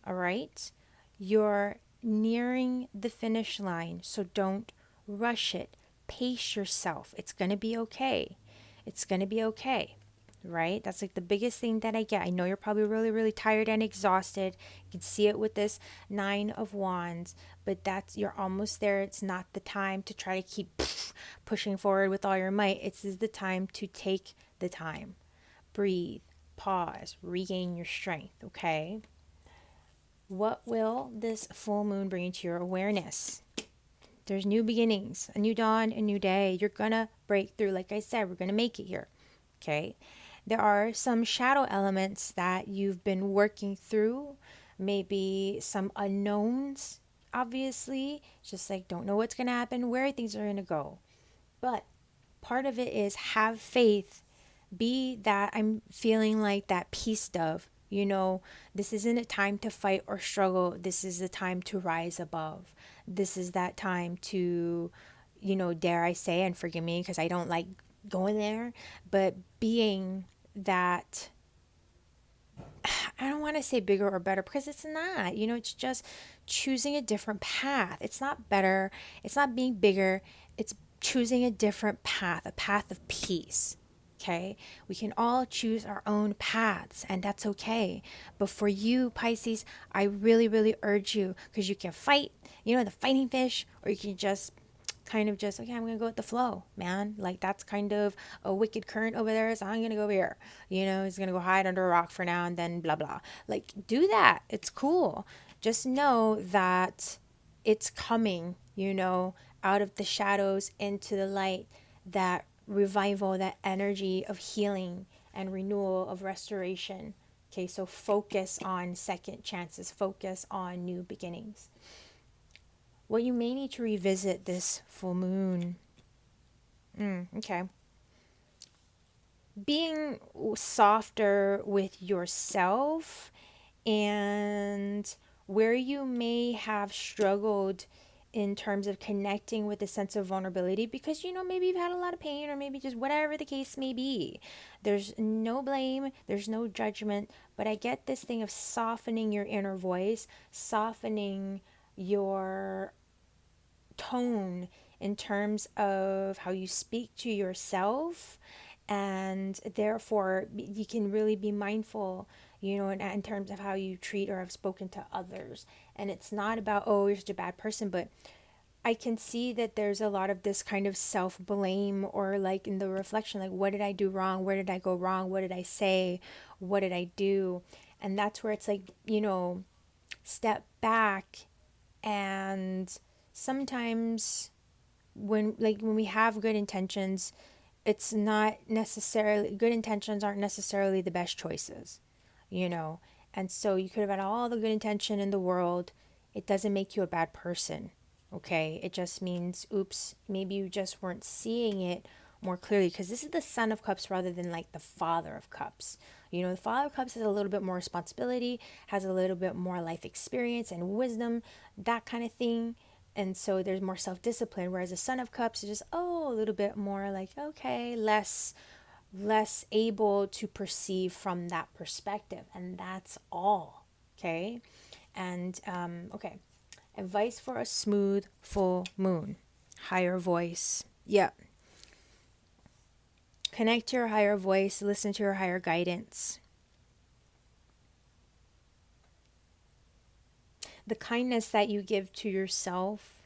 All right? You're nearing the finish line, so don't rush it. Pace yourself. It's going to be okay. It's going to be okay. right? That's like the biggest thing that I get. I know you're probably really, really tired and exhausted. You can see it with this Nine of Wands, but you're almost there. It's not the time to try to keep pushing forward with all your might. It's the time to take the time, breathe, pause, regain your strength, okay? What will this full moon bring to your awareness? There's new beginnings, a new dawn, a new day. You're gonna break through. Like I said, we're gonna make it here. Okay. There are some shadow elements that you've been working through, maybe some unknowns, obviously. Just like don't know what's gonna happen, where things are gonna go. But part of it is have faith. Be that I'm feeling like that peace dove. This isn't a time to fight or struggle. This is a time to rise above. This is that time to, dare I say, and forgive me because I don't like going there, but being that, I don't want to say bigger or better because it's not, it's just choosing a different path. It's not better. It's not being bigger. It's choosing a different path, a path of peace. Okay, we can all choose our own paths, and that's okay. But for you, Pisces, I really, really urge you, because you can fight, the fighting fish, or you can just okay, I'm gonna go with the flow, man. Like that's kind of a wicked current over there, so I'm gonna go over here. He's gonna go hide under a rock for now, and then blah blah. Like do that. It's cool. Just know that it's coming. Out of the shadows into the light. That revival, that energy of healing and renewal, of restoration. Okay, so focus on second chances, focus on new beginnings. What you may need to revisit this full moon. Okay. Being softer with yourself, and where you may have struggled in terms of connecting with a sense of vulnerability because maybe you've had a lot of pain, or maybe just whatever the case may be. There's no blame, there's no judgment, but I get this thing of softening your inner voice, softening your tone in terms of how you speak to yourself, and therefore you can really be mindful, in terms of how you treat or have spoken to others. And it's not about, oh, you're such a bad person, but I can see that there's a lot of this kind of self-blame, or like in the reflection, like what did I do wrong? Where did I go wrong? What did I say? What did I do? And that's where it's like, step back. And sometimes when we have good intentions, it's not necessarily, good intentions aren't necessarily the best choices, and so you could have had all the good intention in the world. It doesn't make you a bad person. Okay, it just means, oops, maybe you just weren't seeing it more clearly, because this is the Son of Cups rather than like the Father of Cups. The Father of Cups has a little bit more responsibility, has a little bit more life experience and wisdom, that kind of thing. And so there's more self-discipline, whereas the Son of Cups is just, a little bit more like, okay, less able to perceive from that perspective. And that's all. Okay. And, okay. Advice for a smooth full moon. Higher voice. Yeah. Connect to your higher voice. Listen to your higher guidance. The kindness that you give to yourself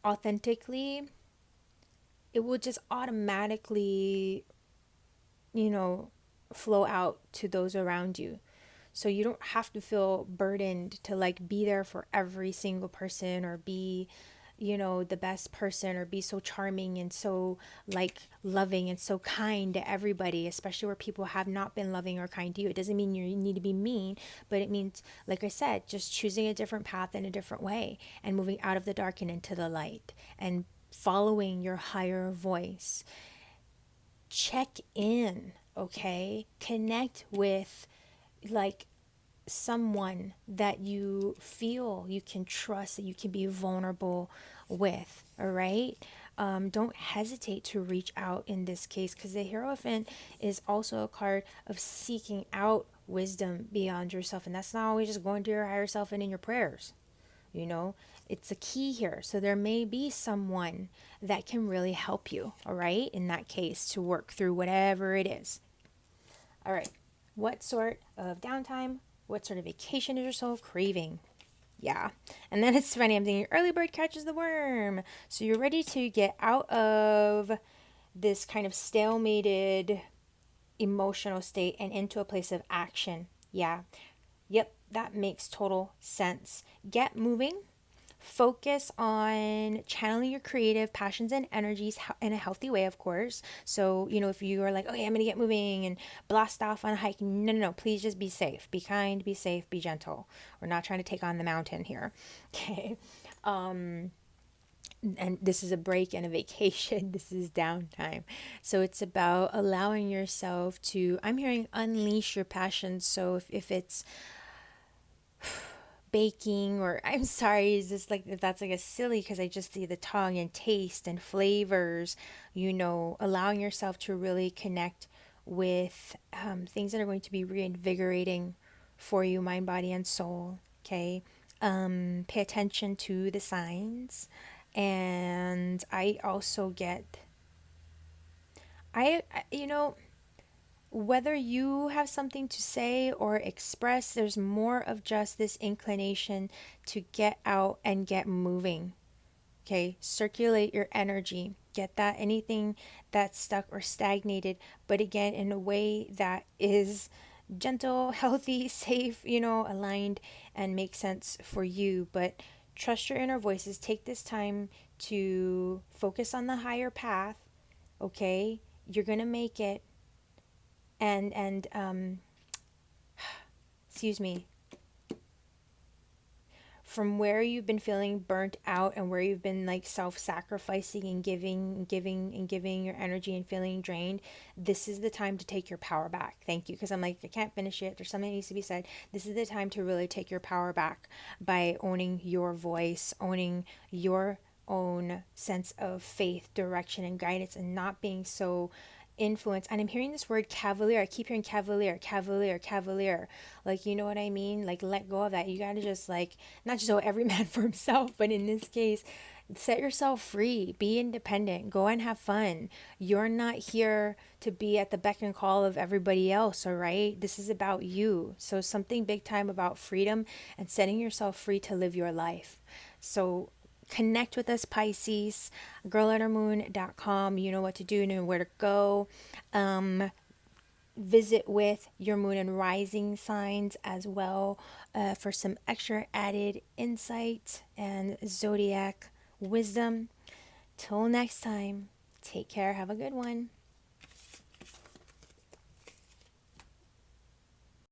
authentically, it will just automatically, flow out to those around you. So you don't have to feel burdened to like be there for every single person, or be, the best person, or be so charming and so like loving and so kind to everybody, especially where people have not been loving or kind to you. It doesn't mean you need to be mean, but it means, like I said, just choosing a different path in a different way, and moving out of the dark and into the light, and following your higher voice. Check in, okay? Connect with like someone that you feel you can trust, that you can be vulnerable with, all right? Don't hesitate to reach out in this case, because the Hierophant is also a card of seeking out wisdom beyond yourself, and that's not always just going to your higher self and in your prayers. It's a key here. So there may be someone that can really help you, all right, in that case, to work through whatever it is. All right. What sort of downtime, what sort of vacation is your soul craving? Yeah. And then it's funny, I'm thinking early bird catches the worm. So you're ready to get out of this kind of stalemated emotional state and into a place of action. Yeah. Yep, that makes total sense. Get moving. Focus on channeling your creative passions and energies in a healthy way, of course. So, if you are like, okay, I'm going to get moving and blast off on a hike, no, no, no, please just be safe, be kind, be safe, be gentle. We're not trying to take on the mountain here. Okay. And this is a break and a vacation. This is downtime. So it's about allowing yourself to, I'm hearing, unleash your passions. So if it's baking, or I'm sorry, is this like, that's like a silly, because I just see the tongue and taste and flavors, allowing yourself to really connect with things that are going to be reinvigorating for you, mind, body, and soul. Okay. Pay attention to the signs. And I also get, whether you have something to say or express, there's more of just this inclination to get out and get moving. Okay, circulate your energy. Get that anything that's stuck or stagnated, but again, in a way that is gentle, healthy, safe, aligned, and makes sense for you. But trust your inner voices. Take this time to focus on the higher path. Okay, you're gonna make it. And excuse me, from where you've been feeling burnt out and where you've been like self-sacrificing and giving your energy and feeling drained, this is the time to take your power back. Thank you, because I'm like, I can't finish it, there's something that needs to be said. This is the time to really take your power back by owning your voice, owning your own sense of faith, direction, and guidance, and not being so influence. And I'm hearing this word cavalier. I keep hearing cavalier. Like, you know what I mean? Like, let go of that. You got to just like, not just every man for himself, but in this case, set yourself free, be independent, go and have fun. You're not here to be at the beck and call of everybody else. All right. This is about you. So something big time about freedom and setting yourself free to live your life. So connect with us, Pisces. girllettermoon.com. You know what to do, you know where to go. Visit with your moon and rising signs as well for some extra added insight and zodiac wisdom. Till next time, take care. Have a good one.